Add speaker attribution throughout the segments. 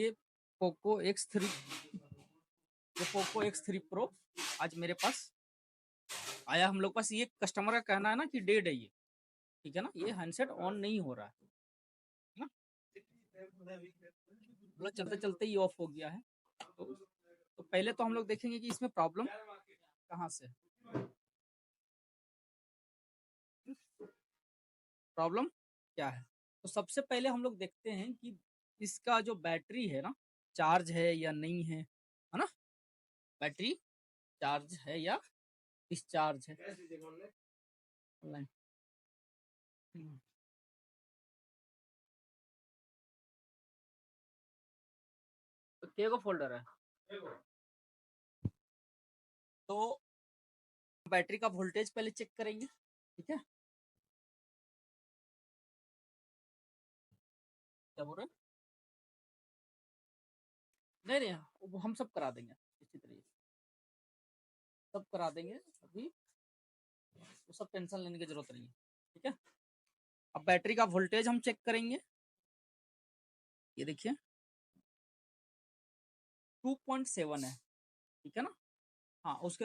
Speaker 1: ये Poco X3 ये Poco X3 pro आज मेरे पास आया। हम लोग पास ये कस्टमर का कहना है ना कि डेड है ये, ठीक है ना, ये हैंडसेट ऑन नहीं हो रहा है ना, मतलब चलते चलते ही ऑफ हो गया है। तो पहले तो हम लोग देखेंगे कि इसमें प्रॉब्लम कहाँ से है, प्रॉब्लम क्या है। तो सबसे पहले हम लोग देखते हैं कि इसका जो बैटरी है ना, चार्ज है या नहीं है ना, बैटरी चार्ज है या डिस्चार्ज है ऑनलाइन। तो के को फोल्डर है, तो बैटरी का वोल्टेज पहले चेक करेंगे, ठीक है। क्या बोल रहे हैं? नहीं नहीं, वो हम सब करा देंगे इसी तरीके से, सब करा देंगे अभी, तो सब टेंशन लेने की जरूरत नहीं है, ठीक है। अब बैटरी का वोल्टेज हम चेक करेंगे, ये देखिए 2.7 है, ठीक है ना। हाँ, उसके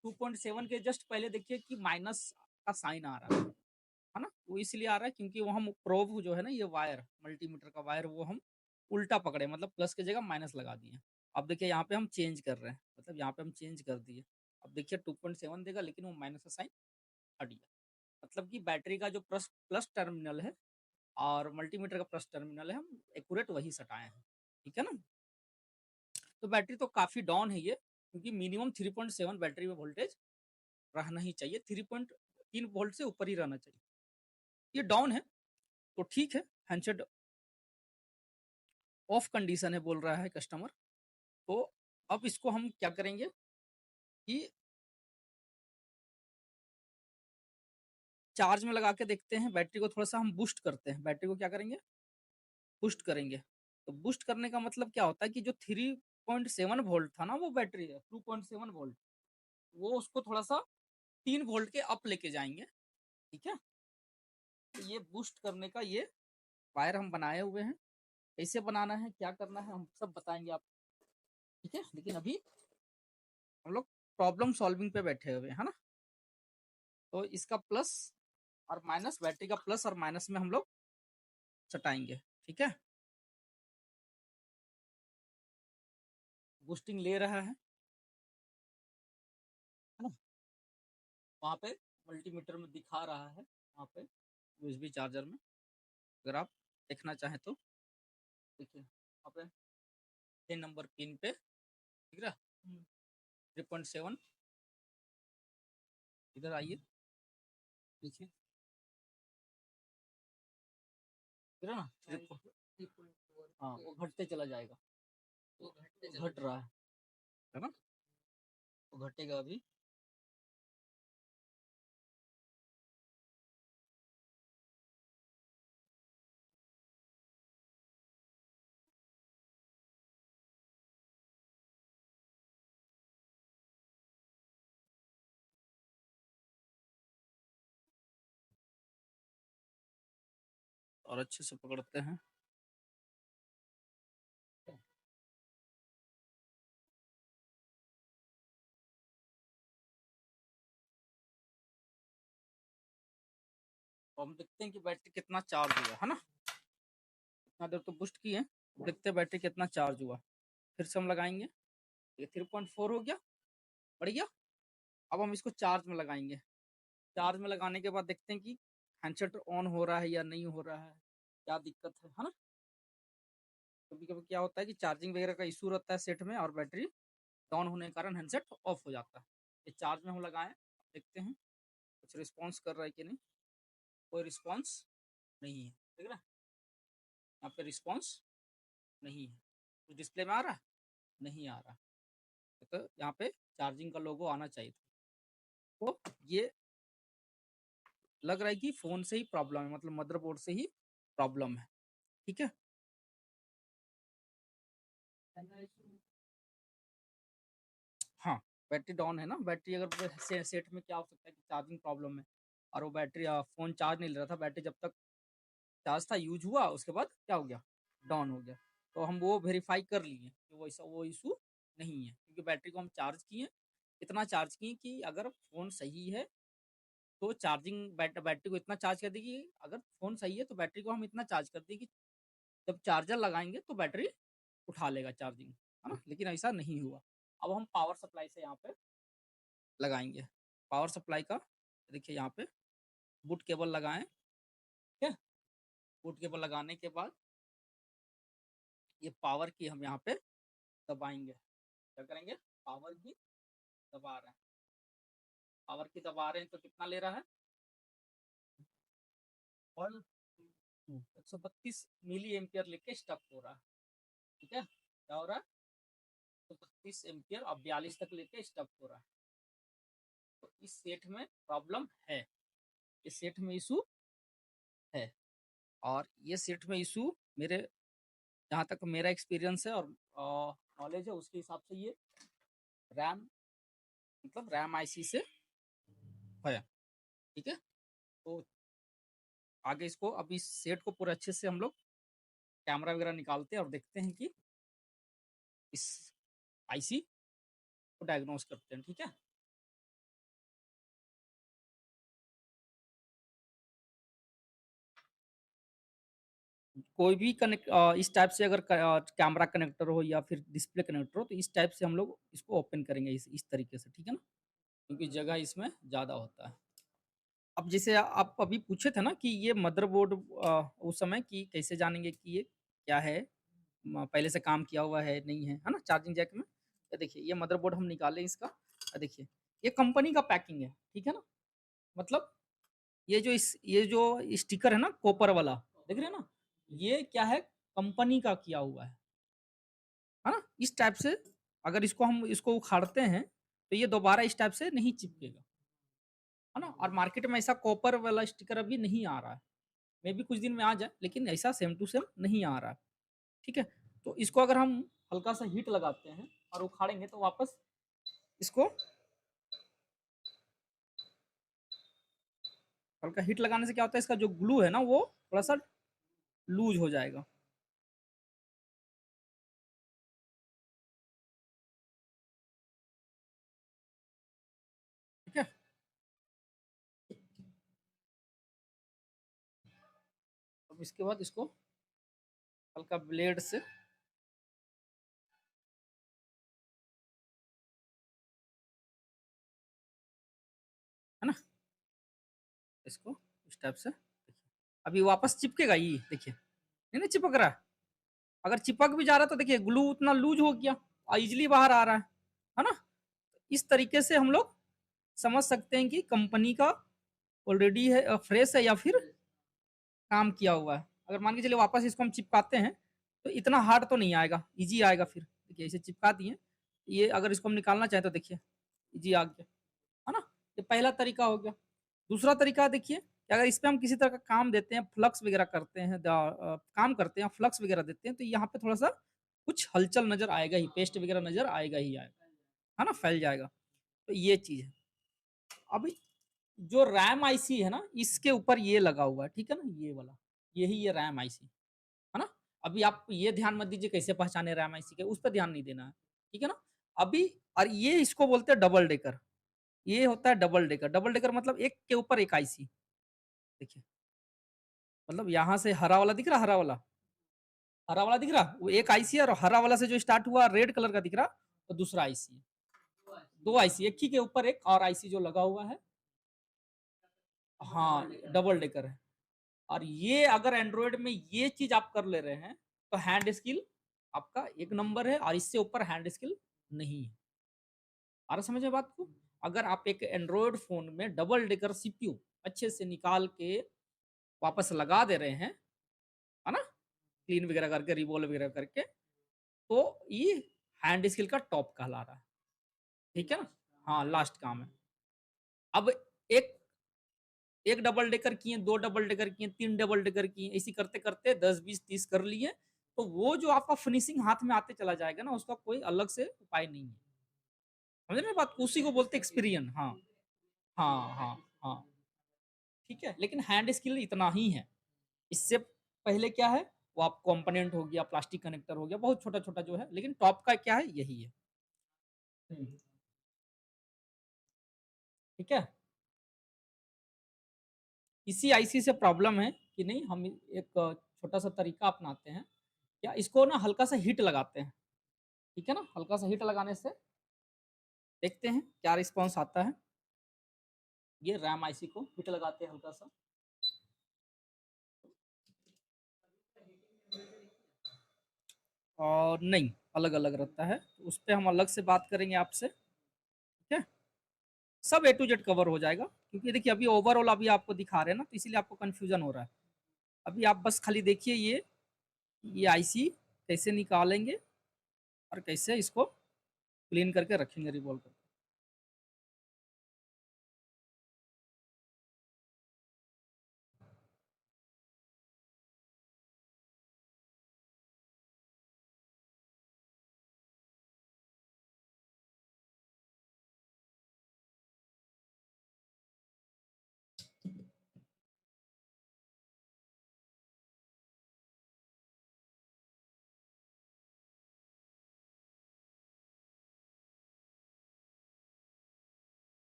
Speaker 1: 2.7 के जस्ट पहले देखिए कि माइनस का साइन आ रहा है ना। वो इसलिए आ रहा है क्योंकि वो हम प्रोब जो है ना, ये वायर मल्टीमीटर का वायर वो हम उल्टा पकड़े, मतलब प्लस की जगह माइनस लगा दिए। अब देखिए यहाँ पे हम चेंज कर रहे हैं, मतलब यहाँ पे हम चेंज कर दिए। अब देखिए 2.7 देगा, लेकिन वो माइनस का साइन हट गया, मतलब कि बैटरी का जो प्लस प्लस टर्मिनल है और मल्टीमीटर का प्लस टर्मिनल है, हम एक्यूरेट वही सटाए हैं, ठीक है ना। तो बैटरी तो काफ़ी डाउन है ये, क्योंकि मिनिमम 3.7 बैटरी में वोल्टेज रहना ही चाहिए, 3.3 वोल्ट से ऊपर ही रहना चाहिए। ये डाउन है तो ठीक है, हैंडसेट ऑफ कंडीशन है बोल रहा है कस्टमर। तो अब इसको हम क्या करेंगे कि चार्ज में लगा के देखते हैं, बैटरी को थोड़ा सा हम बूस्ट करते हैं, बैटरी को क्या करेंगे, बूस्ट करेंगे। तो बूस्ट करने का मतलब क्या होता है कि जो 3.7 वोल्ट था ना, वो बैटरी है 2.7 वोल्ट, वो उसको थोड़ा सा 3 वोल्ट के अप लेके जाएंगे, ठीक है। तो ये बूस्ट करने का ये वायर हम बनाए हुए हैं, कैसे बनाना है क्या करना है हम सब बताएंगे आप, ठीक है। लेकिन अभी हम लोग प्रॉब्लम सॉल्विंग पे बैठे हुए हैं ना। तो इसका प्लस और माइनस, बैटरी का प्लस और माइनस में हम लोग सटाएंगे, ठीक है। बूस्टिंग ले रहा है ना, वहाँ पे मल्टीमीटर में दिखा रहा है, वहाँ पे यूएसबी चार्जर में, अगर आप देखना चाहें तो देखिए वहाँ पे 10 नंबर पिन पे दिख रहा 3.7, इधर आइए देखिए, दिख रहा ना, हाँ वो घटते चला जाएगा, घट रहा है ना, वो घटेगा अभी। और अच्छे से पकड़ते हैं, और हम देखते हैं कि बैटरी कितना चार्ज हुआ है ना। इतना देर तो बूस्ट किए, देखते हैं बैटरी कितना चार्ज हुआ। फिर से हम लगाएंगे, ये 3.4 हो गया, बढ़ गया। अब हम इसको चार्ज में लगाएंगे, चार्ज में लगाने के बाद देखते हैं कि हैंडसेट ऑन हो रहा है या नहीं हो रहा है, क्या दिक्कत है ना। कभी कभी क्या होता है कि चार्जिंग वगैरह का इशू रहता है सेट में, और बैटरी डाउन होने के कारण हैंडसेट ऑफ हो जाता है। ये चार्ज में हम लगाएं, देखते हैं कुछ रिस्पॉन्स कर रहा है कि नहीं। कोई रिस्पॉन्स नहीं है, ठीक है ना, यहाँ पे रिस्पॉन्स नहीं है। कुछ डिस्प्ले में आ रहा है, नहीं आ रहा, तो यहाँ पे चार्जिंग का लोगो आना चाहिए था। तो ये लग रहा है कि फोन से ही प्रॉब्लम है, मतलब मदरबोर्ड से ही प्रॉब्लम है, ठीक है। हाँ, बैटरी डाउन है ना, बैटरी अगर सेट में क्या हो सकता है कि चार्जिंग प्रॉब्लम है, और वो बैटरी फोन चार्ज नहीं ले रहा था, बैटरी जब तक चार्ज था यूज हुआ, उसके बाद क्या हो गया, डाउन हो गया। तो हम वो वेरीफाई कर लिए कि वो इशू नहीं है, क्योंकि बैटरी को हम चार्ज किए, इतना चार्ज किए कि अगर फ़ोन सही है तो चार्जिंग बैटरी को इतना चार्ज कर दी कि अगर फ़ोन सही है तो बैटरी को हम इतना चार्ज कर दें कि जब चार्जर लगाएँगे तो बैटरी उठा लेगा चार्जिंग, है ना? लेकिन ऐसा नहीं हुआ। अब हम पावर सप्लाई से यहाँ पे लगाएँगे। पावर सप्लाई का देखिए यहाँ पे बूट केबल लगाएँ, ठीक है? बूट केबल लगाने के बाद ये पावर की हम यहाँ पे दबाएँगे। क्या करेंगे? पावर की दबा रहे हैं। पावर की दबा रहे हैं तो कितना ले रहा है? और 132 मिली एम्पियर लेके स्टक हो रहा है, ठीक है? क्या हो रहा है? 132 एम्पियर और 42 तक लेके स्टक हो रहा है। तो इस सेट में प्रॉब्लम है, इस सेट में इशू है, और ये सेट में इशू मेरे जहाँ तक मेरा एक्सपीरियंस है और नॉलेज है उसके हिसाब से ये रैम मतलब रैम आईसी से है, ठीक है? तो आगे इसको अब इस सेट को पूरे अच्छे से हम लोग कैमरा वगैरह निकालते हैं और देखते हैं कि इस आईसी को डायग्नोस करते हैं, ठीक है? कोई भी कनेक्ट इस टाइप से अगर कैमरा कनेक्टर हो या फिर डिस्प्ले कनेक्टर हो तो इस टाइप से हम लोग इसको ओपन करेंगे इस तरीके से, ठीक है ना? क्योंकि जगह इसमें ज़्यादा होता है। अब जैसे आप अभी पूछे थे ना कि ये मदरबोर्ड उस समय कि कैसे जानेंगे कि ये क्या है, पहले से काम किया हुआ है नहीं है ना चार्जिंग जैक में। तो देखिए ये मदरबोर्ड हम निकालें इसका, देखिए ये कंपनी का पैकिंग है, ठीक है ना? मतलब ये जो स्टिकर है ना कॉपर वाला, देख रहे हैं ना? ये क्या है, कंपनी का किया हुआ है ना? इस टाइप से अगर हम इसको उखाड़ते हैं तो ये दोबारा इस टाइप से नहीं चिपकेगा, है ना? और मार्केट में ऐसा कॉपर वाला स्टिकर अभी नहीं आ रहा है, मे बी कुछ दिन में आ जाए, लेकिन ऐसा सेम टू सेम नहीं आ रहा है, ठीक है? तो इसको अगर हम हल्का सा हीट लगाते हैं और उखाड़ेंगे तो वापस इसको हल्का हीट लगाने से क्या होता है, इसका जो ग्लू है ना वो थोड़ा सा लूज हो जाएगा, ठीक है? अब इसके बाद इसको हल्का ब्लेड से है ना, इसको इस टाइप से देखिए, अभी वापस चिपकेगा ये, देखिए नहीं ना चिपक रहा है। अगर चिपक भी जा रहा है तो देखिए ग्लू उतना लूज हो गया और इजिली बाहर आ रहा है ना? इस तरीके से हम लोग समझ सकते हैं कि कंपनी का ऑलरेडी है, फ्रेश है या फिर काम किया हुआ है। अगर मान के चलिए वापस इसको हम चिपकाते हैं तो इतना हार्ड तो नहीं आएगा, इजी आएगा। फिर देखिए इसे चिपका दिए, ये अगर इसको हम निकालना चाहें तो देखिए इजी आ गया, है ना? ये पहला तरीका हो गया। दूसरा तरीका देखिए कि अगर इस पे हम किसी तरह का काम देते हैं, फ्लक्स वगैरह करते हैं, काम करते हैं, फ्लक्स वगैरह देते हैं, तो यहाँ पे थोड़ा सा कुछ हलचल नजर आएगा ही, पेस्ट वगैरह नजर आएगा ही आएगा, है ना? फैल जाएगा। तो ये चीज है। अभी जो रैम आईसी है ना इसके ऊपर ये लगा हुआ है, ठीक है ना? ये वाला यही ये रैम आईसी है ना? अभी आप ये ध्यान मत दीजिए कैसे पहचाने रैम आईसी के, उस पर ध्यान नहीं देना है, ठीक है ना? अभी और ये इसको बोलते हैं डबल डेकर। ये होता है डबल डेकर। डबल डेकर मतलब एक के ऊपर एक आईसी। देखिए मतलब यहाँ से हरा वाला दिख रहा, हरा वाला, हरा वाला दिख रहा, वो एक आईसी है, और हरा वाला से जो स्टार्ट हुआ रेड कलर का दिख रहा वो दूसरा आईसी है। दो आईसी, एक ही के ऊपर एक और आईसी जो लगा हुआ है, हाँ डबल डेकर है। और ये अगर एंड्रॉयड में ये चीज आप कर ले रहे हैं तो हैंड स्किल आपका एक नंबर है, और इससे ऊपर हैंड स्किल नहीं है। आ रहा समझ में बात को? अगर आप एक एंड्रॉयड फोन में डबल डेकर सीपीयू अच्छे से निकाल के वापस लगा दे रहे हैं, है ना, क्लीन वगैरह करके रिवॉल्व वगैरह करके, तो ये हैंड स्किल का टॉप कहला रहा है, ठीक है ना? हाँ लास्ट काम है। अब एक एक डबल डेकर किए, दो डबल डेकर किए, तीन डबल डेकर किए, ऐसी करते करते 10 20 30 कर लिए, तो वो जो आपका फिनिशिंग हाथ में आते चला जाएगा ना, उसका कोई अलग से उपाय नहीं है। समझ रहे बात? उसी को बोलते एक्सपीरियंस। हाँ हाँ हाँ हाँ, ठीक है। लेकिन हैंड स्किल इतना ही है। इससे पहले क्या है, वो आप कंपोनेंट हो गया, प्लास्टिक कनेक्टर हो गया, बहुत छोटा छोटा जो है, लेकिन टॉप का क्या है, यही है। ठीक है, इसी आईसी से प्रॉब्लम है कि नहीं, हम एक छोटा सा तरीका अपनाते हैं, या इसको ना हल्का सा हीट लगाते हैं। ठीक है ना, हल्का सा हीट लगाने से देखते हैं क्या रिस्पॉन्स आता है। ये रैम आईसी को हीट लगाते हैं हल्का सा। और नहीं, अलग अलग रहता है, तो उस पर हम अलग से बात करेंगे आपसे। ठीक है, सब ए टू जेड कवर हो जाएगा, क्योंकि देखिए अभी ओवरऑल अभी आपको दिखा रहे हैं ना, तो इसीलिए आपको कंफ्यूजन हो रहा है। अभी आप बस खाली देखिए ये आईसी कैसे निकालेंगे और कैसे इसको क्लीन करके रखेंगे, रिवॉल्व करके।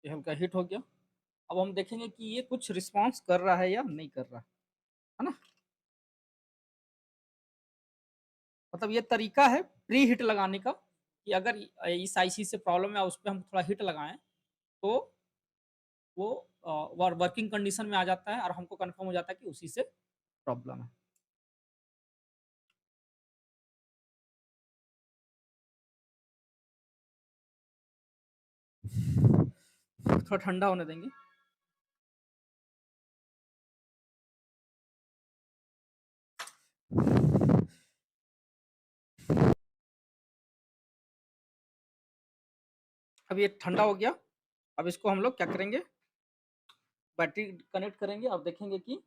Speaker 1: ये हल्का हिट हो गया। अब हम देखेंगे कि ये कुछ रिस्पॉन्स कर रहा है या नहीं कर रहा है ना। मतलब ये तरीका है प्री हिट लगाने का, कि अगर इस आईसी से प्रॉब्लम है, उस पर हम थोड़ा हिट लगाएं, तो वो वर्किंग कंडीशन में आ जाता है और हमको कंफर्म हो जाता है कि उसी से प्रॉब्लम है। थोड़ा ठंडा होने देंगे। अब ये ठंडा हो गया। अब इसको हम लोग क्या करेंगे, बैटरी कनेक्ट करेंगे और देखेंगे कि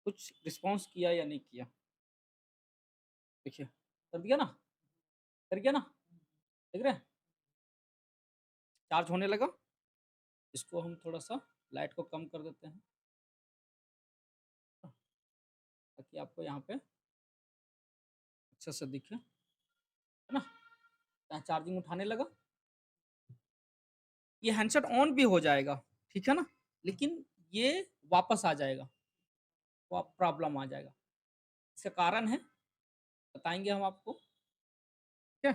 Speaker 1: कुछ रिस्पॉन्स किया या नहीं किया। देखिए कर दिया ना, कर गया ना, देख रहे हैं चार्ज होने लगा। इसको हम थोड़ा सा लाइट को कम कर देते हैं, ताकि आपको यहाँ पे अच्छे से दिखे, है ना। यहाँ चार्जिंग उठाने लगा, ये हैंडसेट ऑन भी हो जाएगा, ठीक है ना, लेकिन ये वापस आ जाएगा, वो प्रॉब्लम आ जाएगा। इसका कारण है, बताएंगे हम आपको। ठीक है,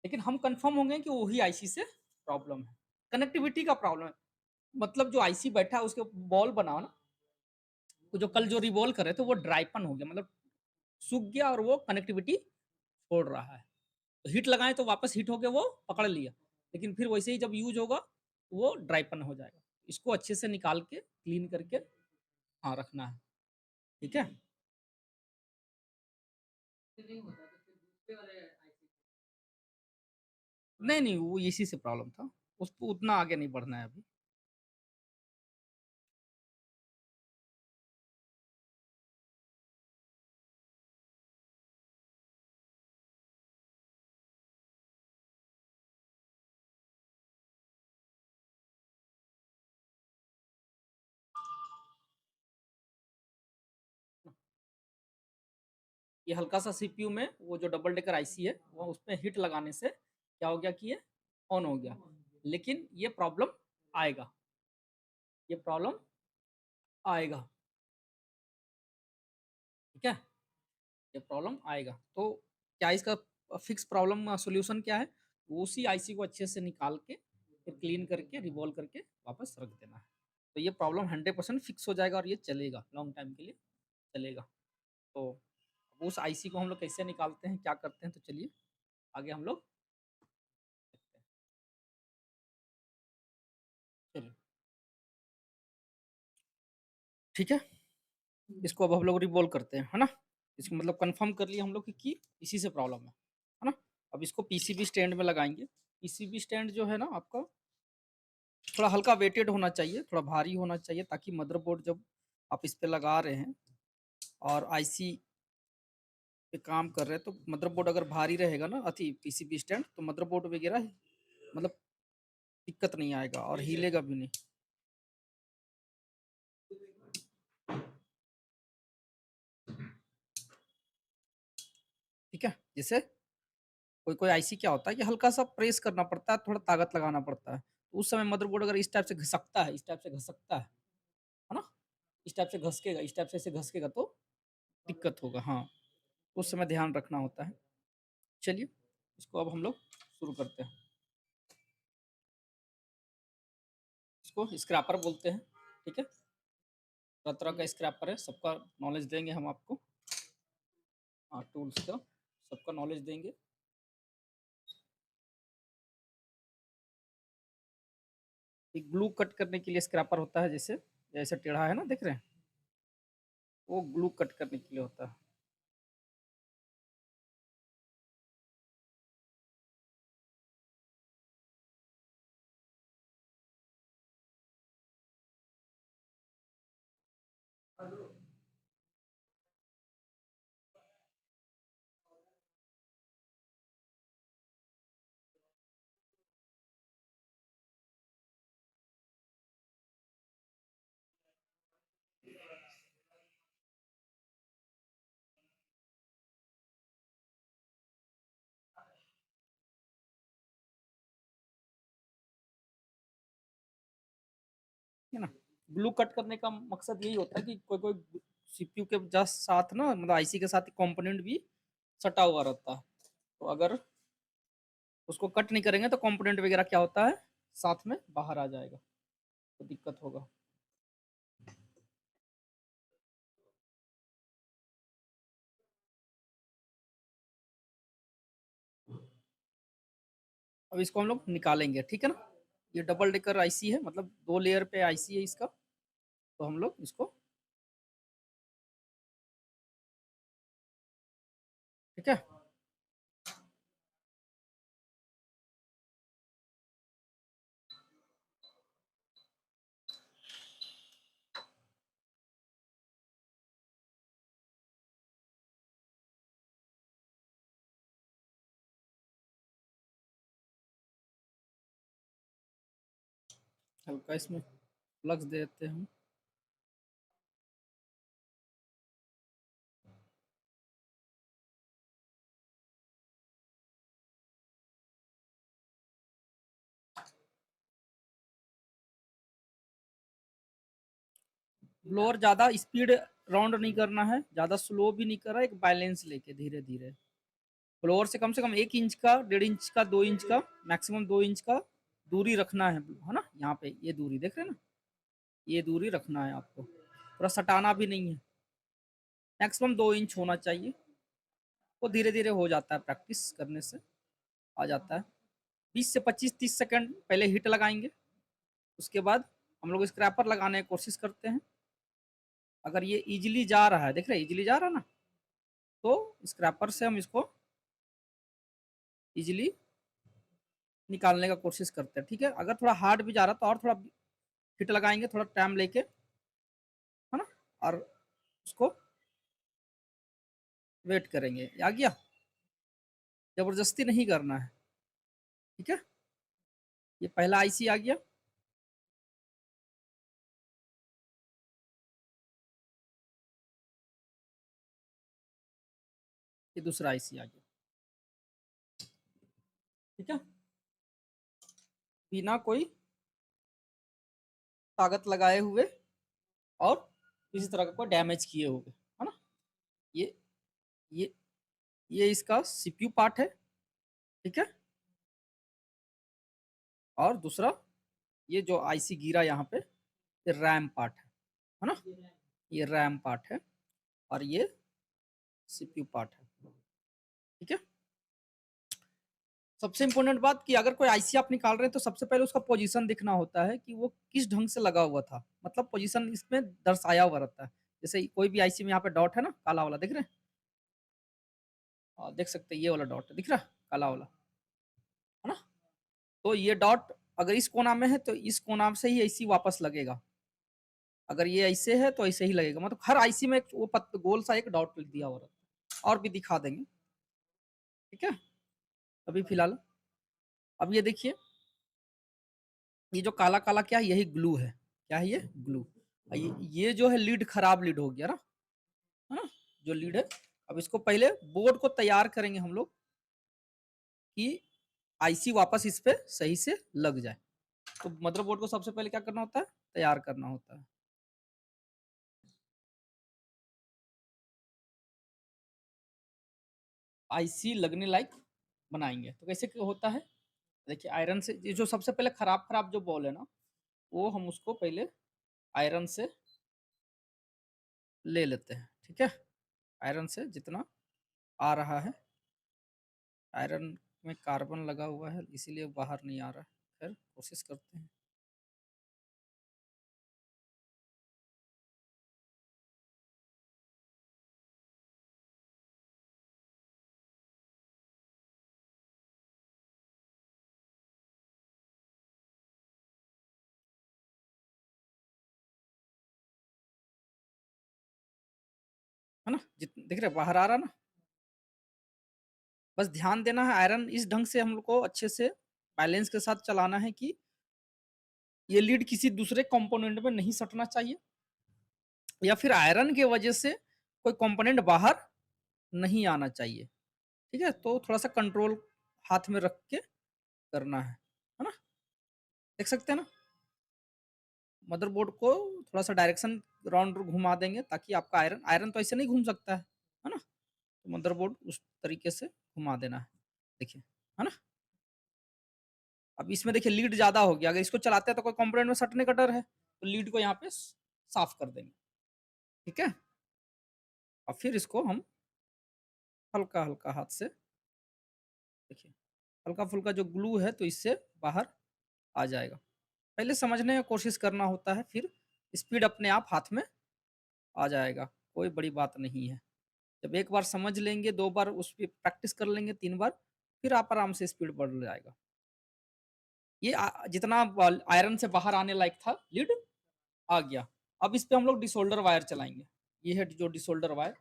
Speaker 1: लेकिन हम कंफर्म होंगे कि वही आईसी से प्रॉब्लम है, कनेक्टिविटी का प्रॉब्लम है। मतलब जो आईसी बैठा है उसके बॉल बनाओ ना, जो कल जो रिवॉल्व कर रहे थे वो ड्राईपन हो गया, मतलब सूख गया और वो कनेक्टिविटी छोड़ रहा है। तो हीट लगाएं तो वापस हीट होके वो पकड़ लिया, लेकिन फिर वैसे ही जब यूज होगा वो ड्राईपन हो जाएगा। इसको अच्छे से निकाल के क्लीन करके हाँ रखना है। ठीक है, नहीं नहीं, वो इसी से प्रॉब्लम था, उसको उतना आगे नहीं बढ़ना है अभी। ये हल्का सा सीपीयू में वो जो डबल डेकर आईसी है वो उसमें हीट लगाने से क्या हो गया कि ये ऑन हो गया, लेकिन ये प्रॉब्लम आएगा, ये प्रॉब्लम आएगा। ठीक है, ये प्रॉब्लम आएगा। तो क्या इसका फिक्स प्रॉब्लम सॉल्यूशन क्या है, वो उसी आईसी को अच्छे से निकाल के फिर क्लीन करके रिवॉल्व करके वापस रख देना है। तो ये प्रॉब्लम 100% फिक्स हो जाएगा और ये चलेगा लॉन्ग टाइम के लिए, चलेगा। तो उस आईसी को हम लोग कैसे निकालते हैं, क्या करते हैं, तो चलिए आगे हम लोग देखते हैं। चलिए ठीक है, इसको अब हम लोग रिवॉल्व करते हैं, है ना। इसको मतलब कंफर्म कर लिया हम लोग कि इसी से प्रॉब्लम है ना। अब इसको पीसीबी स्टैंड में लगाएंगे। पीसीबी स्टैंड जो है ना आपका थोड़ा हल्का वेटेड होना चाहिए, थोड़ा भारी होना चाहिए, ताकि मदरबोर्ड जब आप इस पे लगा रहे हैं और आईसी पे काम कर रहे हैं, तो मदरबोर्ड अगर भारी रहेगा ना, अति पीसीबी स्टैंड, तो मदरबोर्ड वगैरह मतलब दिक्कत नहीं आएगा और हिलेगा भी नहीं। ठीक है। जैसे कोई कोई आईसी क्या होता है कि हल्का सा प्रेस करना पड़ता है, थोड़ा ताकत लगाना पड़ता है, तो उस समय मदरबोर्ड अगर इस टाइप से घसकता है, इस टाइप से घसकता है ना, इस टाइप से घसकेगा, इस टाइप से ऐसे घसकेगा तो दिक्कत होगा। हाँ, उस समय ध्यान रखना होता है। चलिए इसको अब हम लोग शुरू करते हैं। इसको स्क्रैपर बोलते हैं, ठीक है। तरह तरह का स्क्रैपर है, सबका नॉलेज देंगे हम आपको। हाँ, टूल्स का सबका नॉलेज देंगे। एक ग्लू कट करने के लिए स्क्रैपर होता है, जैसे जैसे टेढ़ा है ना, देख रहे हैं, वो ग्लू कट करने के लिए होता है। है ना। ग्लू कट करने का मकसद यही होता है कि कोई कोई सीपीयू के जस्ट साथ ना, मतलब आईसी के साथ कंपोनेंट भी सटा हुआ रहता है, तो अगर उसको कट नहीं करेंगे तो कंपोनेंट वगैरह क्या होता है, साथ में बाहर आ जाएगा, तो दिक्कत होगा। अब इसको हम लोग निकालेंगे, ठीक है ना। ये डबल डेकर आईसी है, मतलब 2 लेयर पे आईसी है इसका, तो हम लोग इसको, ठीक है। हल्का इसमें फ्लक्स देते हैं हम। ब्लोअर ज्यादा स्पीड राउंड नहीं करना है, ज्यादा स्लो भी नहीं करना, एक बैलेंस लेके धीरे धीरे। ब्लोअर से कम 1 इंच का, 1.5 इंच का, 2 इंच का, मैक्सिमम 2 इंच का दूरी रखना है ना। यहाँ पे ये दूरी देख रहे हैं ना, ये दूरी रखना है आपको, पूरा सटाना भी नहीं है, मैक्सिमम 2 इंच होना चाहिए। वो धीरे धीरे हो जाता है, प्रैक्टिस करने से आ जाता है। 20 से 25 30 सेकंड पहले हिट लगाएंगे, उसके बाद हम लोग स्क्रैपर लगाने की कोशिश करते हैं। अगर ये इजीली जा रहा है, देख रहे हैं इजीली जा रहा है ना, तो स्क्रैपर से हम इसको इजीली निकालने का कोशिश करते हैं, ठीक है। अगर थोड़ा हार्ड भी जा रहा है तो और थोड़ा हिट लगाएंगे, थोड़ा टाइम लेके, है ना, और उसको वेट करेंगे। आ गया, जबरदस्ती नहीं करना है, ठीक है। ये पहला आईसी आ गया, ये दूसरा आईसी आ गया, ठीक है। बिना कोई ताकत लगाए हुए और किसी तरह का कोई डैमेज किए हुए, है ना। ये ये ये इसका सीपीयू पार्ट है, ठीक है। और दूसरा ये जो आईसी गिरा यहाँ पे, ये रैम पार्ट है ना, ये रैम पार्ट है, और ये सीपीयू पार्ट है, ठीक है। सबसे इंपॉर्टेंट बात कि अगर कोई आईसी आप निकाल रहे हैं तो सबसे पहले उसका पोजीशन दिखना होता है कि वो किस ढंग से लगा हुआ था, मतलब पोजीशन इसमें दर्शाया हुआ रहता है। जैसे कोई भी आईसी में यहाँ पे डॉट है ना, काला वाला देख रहे हैं, देख सकते हैं ये वाला डॉट दिख रहा है, काला वाला, है ना। तो ये डॉट अगर इस कोना में है तो इस कोना से ही आईसी वापस लगेगा, अगर ये ऐसे है तो ऐसे ही लगेगा, मतलब हर आईसी में वो गोल सा एक डॉट लिख दिया हुआ रहता है, और भी दिखा देंगे, ठीक है। अभी फिलहाल अब ये देखिए, ये जो काला काला क्या है, यही ग्लू है, क्या है ये, ग्लू। ये जो है लीड खराब लीड हो गया ना, है ना, जो लीड है अब इसको पहले बोर्ड को तैयार करेंगे हम लोग कि आईसी वापस इस पे सही से लग जाए। तो मदरबोर्ड को सबसे पहले क्या करना होता है, तैयार करना होता है। आईसी लगने लायक बनाएंगे तो कैसे होता है, देखिए आयरन से ये जो सबसे पहले खराब खराब जो बॉल है ना, वो हम उसको पहले आयरन से ले लेते हैं। ठीक है, आयरन से जितना आ रहा है, आयरन में कार्बन लगा हुआ है इसीलिए बाहर नहीं आ रहा है। फिर कोशिश करते हैं। है ना, दिख रहा है बाहर आ रहा ना। बस ध्यान देना है, आयरन इस ढंग से हम लोग को अच्छे से बैलेंस के साथ चलाना है कि ये लीड किसी दूसरे कंपोनेंट में नहीं सटना चाहिए, या फिर आयरन के वजह से कोई कंपोनेंट बाहर नहीं आना चाहिए। ठीक है, तो थोड़ा सा कंट्रोल हाथ में रख के करना है ना। देख सकते हैं ना, मदरबोर्ड को थोड़ा सा डायरेक्शन राउंड घुमा देंगे ताकि आपका आयरन आयरन तो ऐसे नहीं घूम सकता है ना। तो मदरबोर्ड उस तरीके से घुमा देना है, देखिए, है ना। अब इसमें देखिए लीड ज्यादा हो गया, अगर इसको चलाते हैं तो कोई कंपोनेंट में सटने का डर है, तो लीड को यहाँ पे साफ कर देंगे। ठीक है, और फिर इसको हम हल्का हल्का हाथ से, देखिए हल्का फुल्का जो ग्लू है तो इससे बाहर आ जाएगा। पहले समझने की कोशिश करना होता है, फिर स्पीड अपने आप हाथ में आ जाएगा, कोई बड़ी बात नहीं है। जब एक बार समझ लेंगे, दो बार उस पर प्रैक्टिस कर लेंगे, तीन बार, फिर आप आराम से स्पीड बढ़ जाएगा। ये जितना आयरन से बाहर आने लायक था लीड आ गया। अब इस पे हम लोग डिसोल्डर वायर चलाएंगे। ये है जो डिसोल्डर वायर,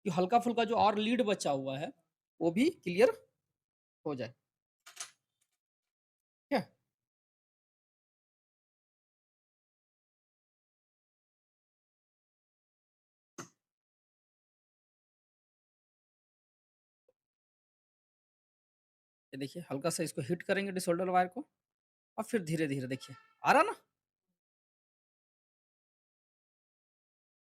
Speaker 1: कि हल्का फुल्का जो और लीड बचा हुआ है वो भी क्लियर हो जाए। ठीक है, ये देखिए हल्का सा इसको हिट करेंगे डिसोल्डर वायर को, और फिर धीरे धीरे देखिए आ रहा ना।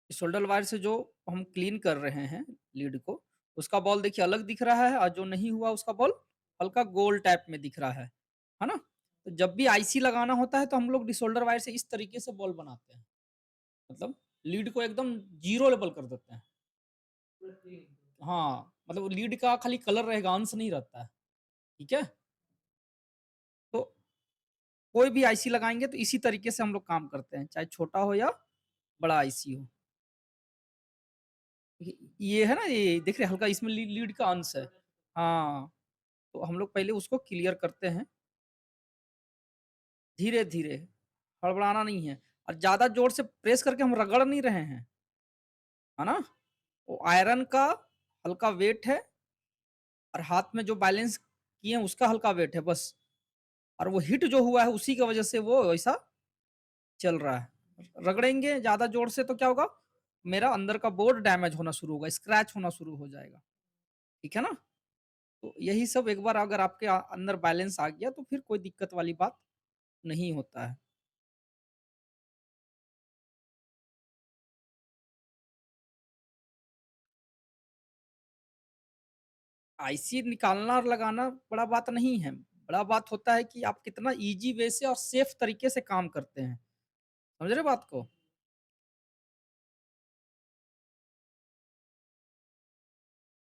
Speaker 1: डिसोल्डर वायर से जो हम क्लीन कर रहे हैं लीड को, उसका बॉल देखिए अलग दिख रहा है, और जो नहीं हुआ उसका बॉल हल्का गोल टाइप में दिख रहा है ना। तो जब भी आईसी लगाना होता है तो हम लोग डिसोल्डर वायर से इस तरीके से बॉल बनाते हैं, मतलब लीड को एकदम जीरो लेवल कर देते हैं। हाँ, मतलब लीड का खाली कलर रहेगा, अंश नहीं रहता है। ठीक है, तो कोई भी आईसी लगाएंगे तो इसी तरीके से हम लोग काम करते हैं, चाहे छोटा हो या बड़ा आईसी हो। ये है ना, ये देख रहे हल्का इसमें लीड का अंश है। हाँ, तो हम लोग पहले उसको क्लियर करते हैं धीरे धीरे, हड़बड़ाना नहीं है। और ज्यादा जोर से प्रेस करके हम रगड़ नहीं रहे हैं, है ना। वो आयरन का हल्का वेट है, और हाथ में जो बैलेंस किए हैं उसका हल्का वेट है बस। और वो हिट जो हुआ है उसी की वजह से वो ऐसा चल रहा है। रगड़ेंगे ज्यादा जोर से तो क्या होगा, मेरा अंदर का बोर्ड डैमेज होना शुरू होगा, स्क्रैच होना शुरू हो जाएगा। ठीक है ना। तो यही सब एक बार अगर आपके अंदर बैलेंस आ गया तो फिर कोई दिक्कत वाली बात नहीं होता है। आईसी निकालना और लगाना बड़ा बात नहीं है, बड़ा बात होता है कि आप कितना इजी वे से और सेफ तरीके से काम करते हैं। समझ रहे बात को।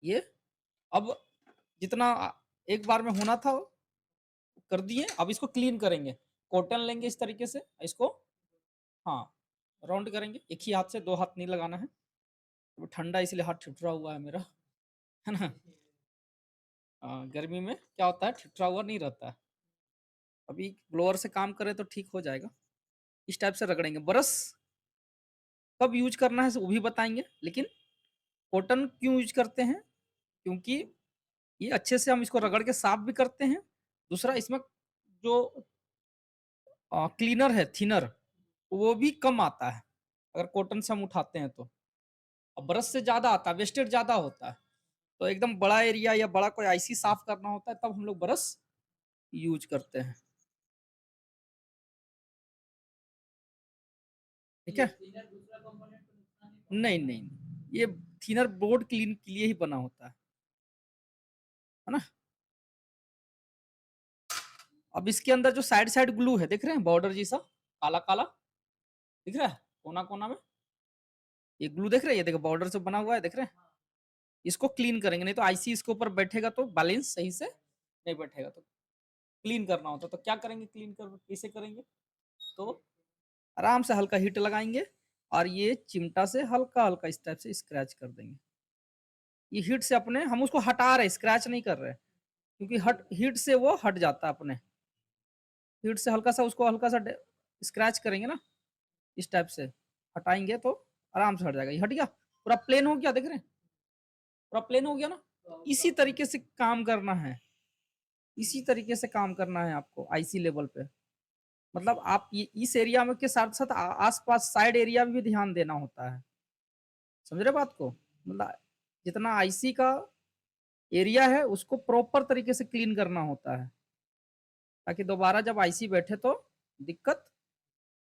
Speaker 1: ये अब जितना एक बार में होना था कर दिए, अब इसको क्लीन करेंगे। कॉटन लेंगे इस तरीके से, इसको हाँ राउंड करेंगे, एक ही हाथ से, दो हाथ नहीं लगाना है। वो ठंडा इसलिए हाथ ठिठुरा हुआ है मेरा, है ना। गर्मी में क्या होता है, ठिठुरा हुआ नहीं रहता है। अभी ब्लोअर से काम करें तो ठीक हो जाएगा। इस टाइप से रगड़ेंगे। ब्रश कब यूज करना है वो भी बताएंगे, लेकिन कॉटन क्यों यूज करते हैं, क्योंकि ये अच्छे से हम इसको रगड़ के साफ भी करते हैं। दूसरा इसमें जो क्लीनर है, थिनर, वो भी कम आता है अगर कॉटन से हम उठाते हैं तो। और ब्रश से ज्यादा आता है, वेस्टेज ज्यादा होता है। तो एकदम बड़ा एरिया या बड़ा कोई आईसी साफ करना होता है तब हम लोग ब्रश यूज करते हैं। ठीक है, नहीं नहीं, ये थिनर बोर्ड क्लीन के लिए ही बना होता है ना। अब इसके अंदर जो साइड साइड ग्लू है, देख रहे हैं बॉर्डर जैसा काला काला दिख रहा है कोना कोना में, ये ग्लू देख रहे हैं, ये देखो बॉर्डर से बना हुआ है, देख रहे हैं। इसको क्लीन करेंगे, नहीं तो आईसी इसके ऊपर बैठेगा तो बैलेंस सही से नहीं बैठेगा। तो क्लीन करना होता तो क्या करेंगे, क्लीन कर कैसे करेंगे, तो आराम से हल्का हीट लगाएंगे और ये चिमटा से हल्का हल्का इस टाइप से स्क्रैच कर देंगे। ये हीट से अपने हम उसको हटा रहे, स्क्रैच नहीं कर रहे, क्योंकि हट हीट से वो हट जाता है अपने। हीट से हल्का सा उसको हल्का सा स्क्रैच करेंगे ना, इस टाइप से हटाएंगे तो आराम से हट जाएगा। ये हट गया, पूरा प्लेन हो गया, देख रहे हैं पूरा प्लेन हो गया ना। इसी तरीके से काम करना है, इसी तरीके से काम करना है आपको आईसी लेवल पे। मतलब आप ये इस एरिया में के साथ साथ आसपास साइड एरिया में भी ध्यान देना होता है, समझ रहे बात को। मतलब जितना आईसी का एरिया है उसको प्रॉपर तरीके से क्लीन करना होता है, ताकि दोबारा जब आईसी बैठे तो दिक्कत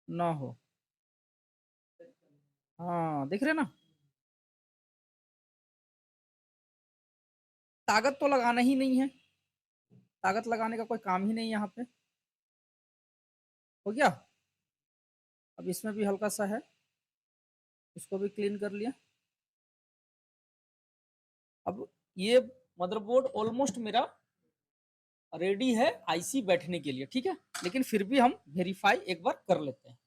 Speaker 1: ना हो। हाँ देख रहे ना, ताकत तो लगाना ही नहीं है, ताकत लगाने का कोई काम ही नहीं यहाँ पे। हो गया, अब इसमें भी हल्का सा है, इसको भी क्लीन कर लिया। अब ये मदरबोर्ड ऑलमोस्ट मेरा रेडी है आईसी बैठने के लिए, ठीक है। लेकिन फिर भी हम वेरीफाई एक बार कर लेते हैं।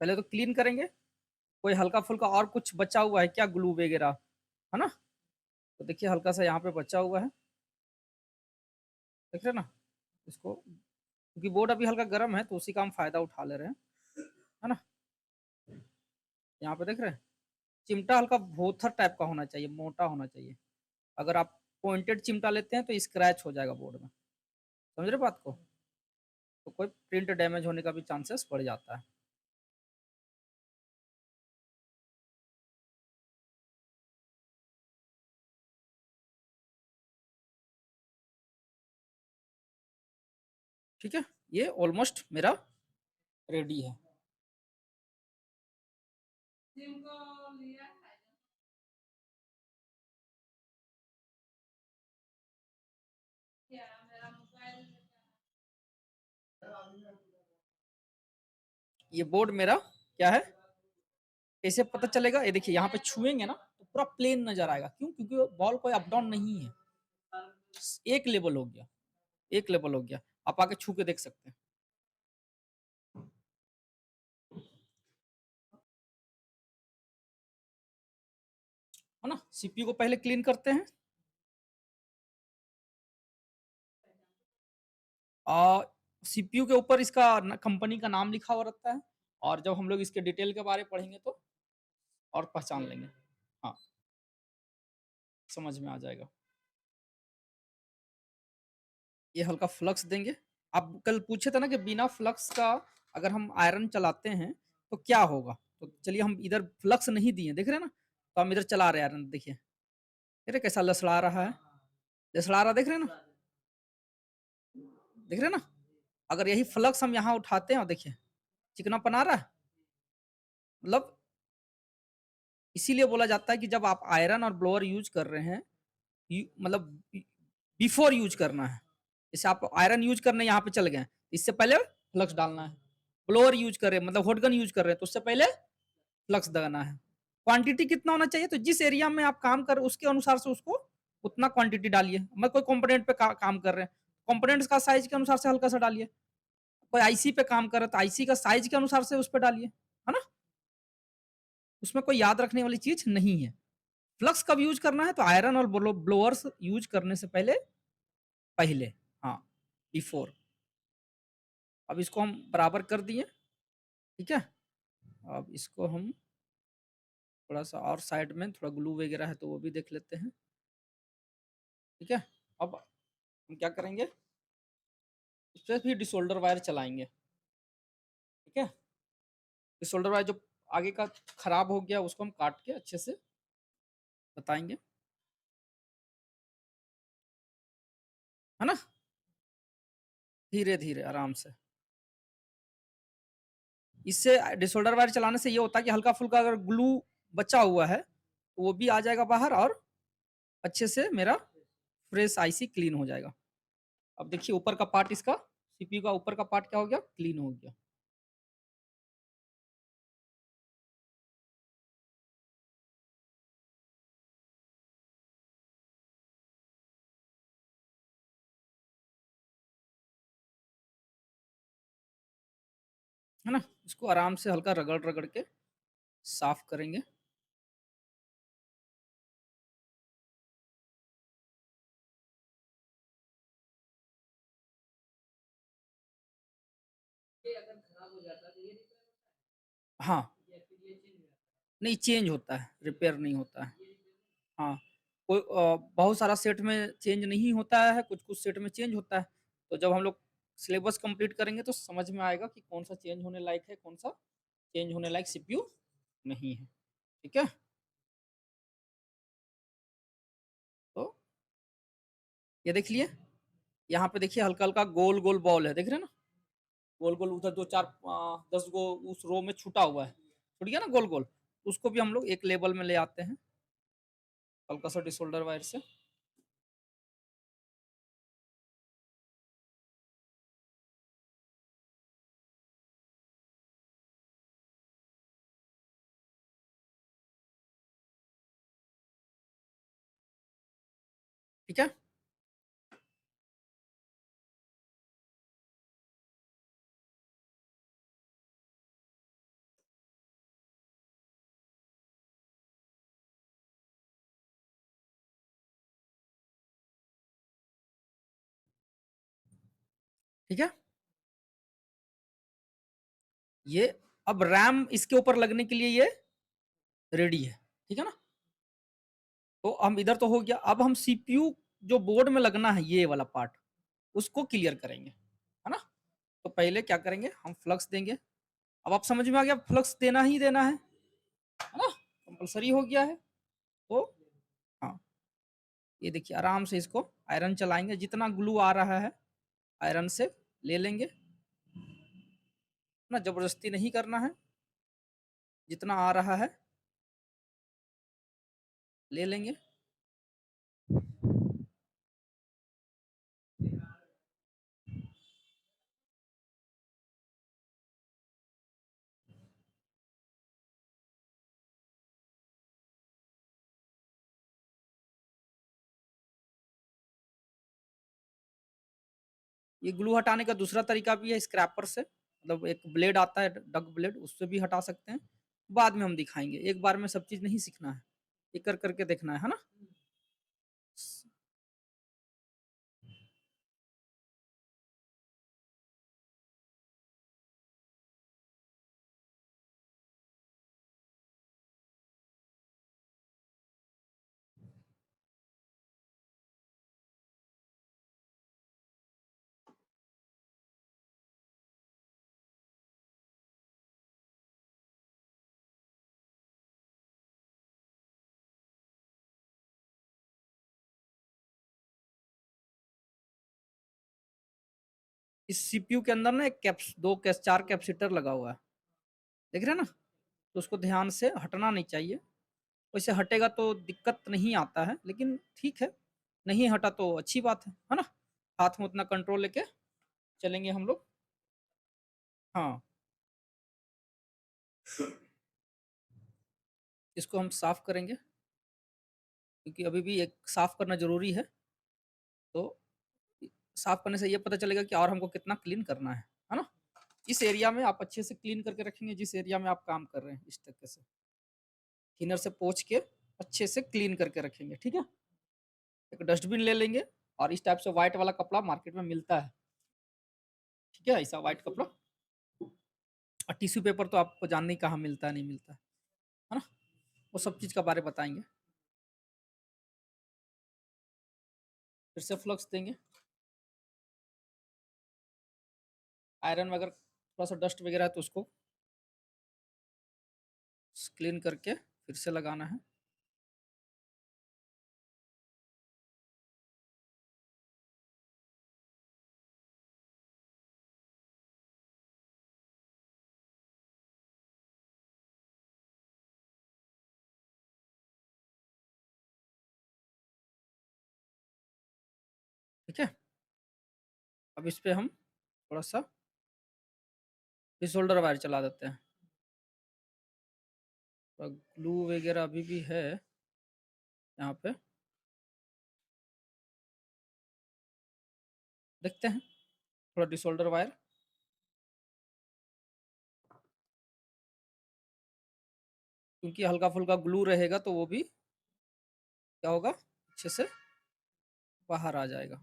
Speaker 1: पहले तो क्लीन करेंगे, कोई हल्का फुल्का और कुछ बचा हुआ है क्या, ग्लू वगैरह, है ना। तो देखिए हल्का सा यहाँ पे बचा हुआ है, देख रहे ना इसको, क्योंकि बोर्ड अभी हल्का गर्म है तो उसी का हम फायदा उठा ले रहे हैं, है ना। यहाँ पे देख रहे हैं, चिमटा हल्का भोथर टाइप का होना चाहिए, मोटा होना चाहिए। अगर आप पॉइंटेड चिमटा लेते हैं तो स्क्रैच हो जाएगा बोर्ड में, समझ रहे बात को। तो कोई प्रिंट डैमेज होने का भी चांसेस बढ़ जाता है। ठीक है, ये ऑलमोस्ट मेरा रेडी है। ये बोर्ड मेरा क्या है, कैसे पता चलेगा, ये देखिए यहाँ पे छुएंगे ना तो पूरा प्लेन नजर आएगा, क्यों, क्योंकि बॉल कोई अप डाउन नहीं है, एक लेवल हो गया, एक लेवल हो गया। आप आके छू के देख सकते हैं, है ना। सीपीयू को पहले क्लीन करते हैं, और सीपीयू के ऊपर इसका कंपनी का नाम लिखा हुआ रहता है, और जब हम लोग इसके डिटेल के बारे में पढ़ेंगे तो और पहचान लेंगे, हाँ समझ में आ जाएगा। ये हल्का फ्लक्स देंगे। आप कल पूछे थे ना कि बिना फ्लक्स का अगर हम आयरन चलाते हैं तो क्या होगा, तो चलिए हम इधर फ्लक्स नहीं दिए, देख रहे हैं ना, तो हम इधर चला रहे हैं आयरन, देखिए देख रहे कैसा लसड़ा रहा है, लसड़ा रहा, देख रहे हैं ना, देख रहे हैं ना। अगर यही फ्लक्स हम यहाँ उठाते हैं और देखिए चिकना बना रहा है, मतलब इसीलिए बोला जाता है कि जब आप आयरन और ब्लोअर यूज कर रहे हैं, मतलब बिफोर यूज करना है। जैसे आप आयरन यूज करने यहाँ पे चल गए, इससे पहले फ्लक्स डालना है। ब्लोअर यूज कर रहे हैं, मतलब हॉटगन यूज कर रहे हैं, तो उससे पहले फ्लक्स देना है। क्वांटिटी कितना होना चाहिए, तो जिस एरिया में आप काम कर उसके अनुसार से उसको उतना क्वांटिटी डालिए। मैं कोई कंपोनेंट पे काम कर रहे हैं, कंपोनेंट्स का साइज के अनुसार से हल्का सा डालिए। कोई आईसी पे काम कर रहा है तो आईसी का साइज के अनुसार से उस पर डालिए, है ना। उसमें कोई याद रखने वाली चीज नहीं है। फ्लक्स कब यूज करना है, तो आयरन और ब्लोअर्स यूज करने से पहले, पहले, हाँ बिफोर। अब इसको हम बराबर कर दिए, ठीक है। अब इसको हम थोड़ा सा और साइड में थोड़ा ग्लू वगैरह है तो वो भी देख लेते हैं, ठीक है। अब हम क्या करेंगे, पे भी डिसोल्डर वायर चलाएंगे। ठीक है, डिसोल्डर वायर जो आगे का खराब हो गया उसको हम काट के अच्छे से बताएंगे, है ना, धीरे धीरे आराम से। इससे डिसोल्डर वायर चलाने से ये होता है कि हल्का फुल्का अगर ग्लू बचा हुआ है तो वो भी आ जाएगा बाहर और अच्छे से मेरा फ्रेश आईसी क्लीन हो जाएगा। अब देखिए ऊपर का पार्ट इसका सीपीयू का ऊपर का पार्ट क्या हो गया, क्लीन हो गया। है ना, इसको आराम से हल्का रगड़ रगड़ के साफ करेंगे। हाँ, नहीं चेंज होता है, रिपेयर नहीं होता है। हाँ, कोई बहुत सारा सेट में चेंज नहीं होता है, कुछ कुछ सेट में चेंज होता है। तो जब हम लोग सिलेबस कंप्लीट करेंगे तो समझ में आएगा कि कौन सा चेंज होने लायक है, कौन सा चेंज होने लायक सीपीयू नहीं है। ठीक है, तो ये देख लिए, यहाँ पे देखिए हल्का हल्का गोल गोल बॉल है, देख रहे हैं ना, गोल गोल उधर दो चार 10 गो उस रो में छूटा हुआ है, छूट गया ना गोल गोल, उसको भी हम लोग एक लेवल में ले आते हैं हल्का सा डिसोल्डर वायर से। ठीक है, ठीक है, ये अब रैम इसके ऊपर लगने के लिए ये रेडी है। ठीक है ना, तो हम इधर तो हो गया, अब हम सीपीयू जो बोर्ड में लगना है ये वाला पार्ट उसको क्लियर करेंगे, है ना। तो पहले क्या करेंगे, हम फ्लक्स देंगे। अब आप समझ में आ गया, फ्लक्स देना ही देना है ना, कंपलसरी हो गया है। तो हाँ, ये देखिए आराम से इसको आयरन चलाएंगे, जितना ग्लू आ रहा है आयरन से ले लेंगे ना, जबरदस्ती नहीं करना है, जितना आ रहा है ले लेंगे। ये ग्लू हटाने का दूसरा तरीका भी है, स्क्रैपर से, मतलब एक ब्लेड आता है डग ब्लेड, उससे भी हटा सकते हैं। बाद में हम दिखाएंगे, एक बार में सब चीज नहीं सीखना है, एक कर करके देखना है ना। इस सीपीयू के अंदर ना एक कैप्स दो कैस चार कैपेसिटर लगा हुआ है, देख रहे हैं ना, तो उसको ध्यान से हटना नहीं चाहिए। वैसे हटेगा तो दिक्कत नहीं आता है, लेकिन ठीक है, नहीं हटा तो अच्छी बात है ना। हाथ में उतना कंट्रोल लेके चलेंगे हम लोग। हाँ, इसको हम साफ करेंगे, क्योंकि अभी भी एक साफ करना जरूरी है। तो साफ करने से ये पता चलेगा कि और हमको कितना क्लीन करना है ना। इस एरिया में आप अच्छे से क्लीन करके रखेंगे, जिस एरिया में आप काम कर रहे हैं, इस तरीके से थिनर से पोंछ के अच्छे से क्लीन करके रखेंगे। ठीक है, एक डस्टबिन ले लेंगे, और इस टाइप से व्हाइट वाला कपड़ा मार्केट में मिलता है। ठीक है, ऐसा व्हाइट कपड़ा, और टिश्यू पेपर तो आपको जानने ही कहाँ मिलता है, नहीं मिलता है ना, वो सब चीज़ का बारे में बताएंगे। फिर से फ्लक्स देंगे, आयरन में अगर थोड़ा सा डस्ट वगैरह है तो उसको क्लीन करके फिर से लगाना है। ठीक है, अब इस पे हम थोड़ा सा डिसोल्डर वायर चला देते हैं। ग्लू वगैरह अभी भी है यहाँ पे, देखते हैं थोड़ा डिसोल्डर वायर। क्योंकि हल्का फुल्का ग्लू रहेगा तो वो भी क्या होगा, अच्छे से बाहर आ जाएगा।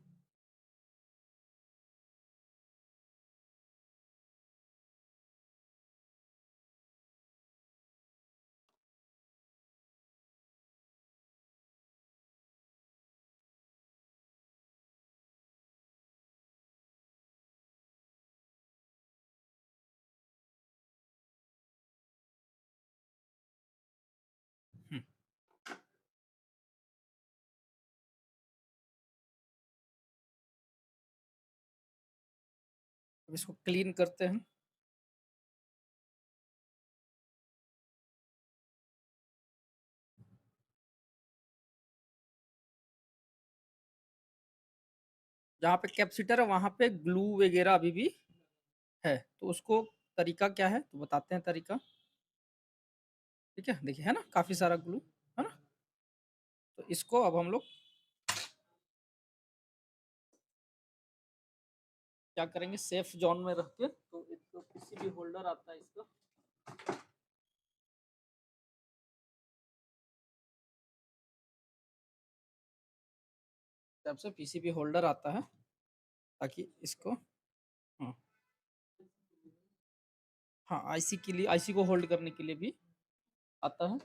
Speaker 1: हम्म, अब इसको क्लीन करते हैं। जहाँ पे कैपेसिटर है वहां पे ग्लू वगैरह अभी भी है, तो उसको तरीका क्या है तो बताते हैं तरीका। ठीक है, देखिए है ना काफी सारा ग्लू, है ना। तो इसको अब हम लोग क्या करेंगे, सेफ जोन में रख के, तो एक तो पीसीबी होल्डर आता है इसका, तब से पीसीबी होल्डर आता है ताकि इसको, हाँ हाँ, आईसी के लिए, आईसी को होल्ड करने के लिए भी आता है।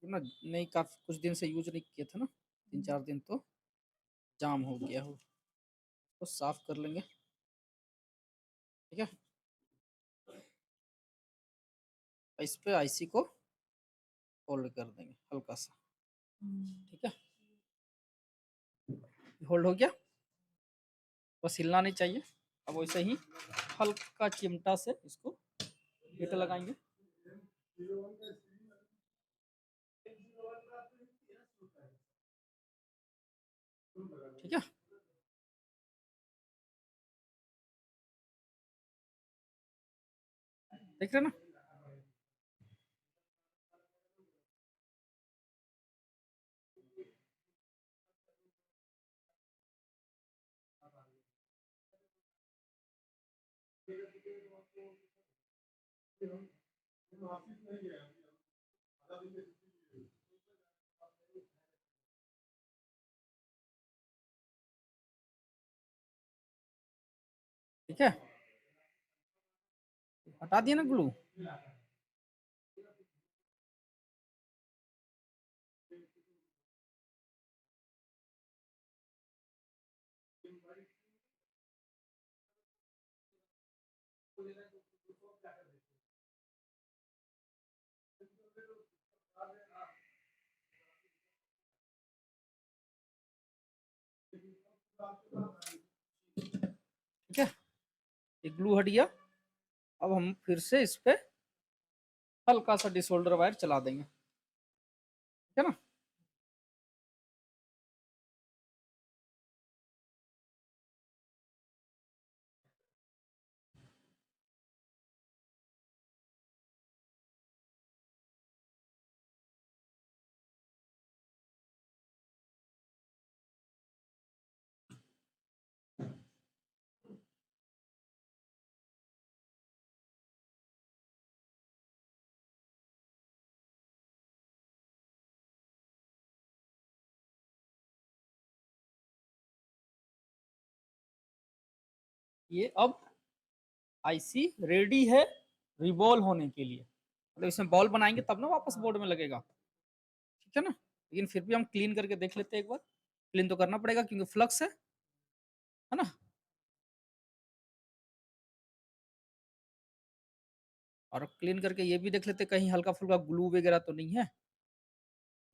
Speaker 1: ना नहीं, काफी कुछ दिन से यूज नहीं किए थे ना, 3-4 दिन तो जाम हो गया हो, तो साफ कर लेंगे। ठीक है, इस पे आईसी को होल्ड कर देंगे हल्का सा। ठीक है, होल्ड हो गया, बस हिलना नहीं चाहिए। अब वैसे ही हल्का चिमटा से इसको हिट लगाएंगे। ठीक है, देख रहे ना। ठीक है, हटा दिया ना ग्लू। ठीक है, ये ग्लू हट गया। अब हम फिर से इस पे हल्का सा डिसोल्डर वायर चला देंगे। ठीक है ना। ये अब आईसी रेडी है रिवॉल्व होने के लिए, मतलब इसमें बॉल बनाएंगे तब ना वापस बोर्ड में लगेगा, ठीक है ना। लेकिन फिर भी हम क्लीन करके देख लेते हैं एक बार, क्लीन तो करना पड़ेगा क्योंकि फ्लक्स है ना। और क्लीन करके ये भी देख लेते कहीं हल्का फुल्का ग्लू वगैरह तो नहीं है,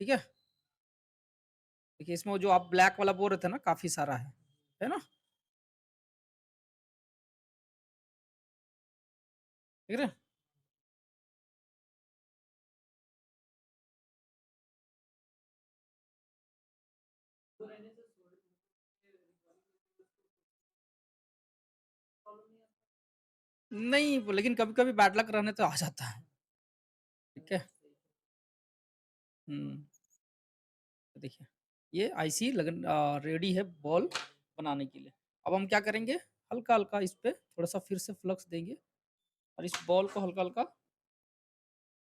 Speaker 1: ठीक है। देखिए इसमें वो जो आप ब्लैक वाला बोल रहे थे ना काफी सारा है ना, ठीक है। नहीं लेकिन कभी कभी बैड लक रहने तो आ जाता है, ठीक है। हम्म, तो देखिए ये आईसी लगन रेडी है बॉल बनाने के लिए। अब हम क्या करेंगे, हल्का हल्का इस पे थोड़ा सा फिर से फ्लक्स देंगे और इस बॉल को हल्का हल्का,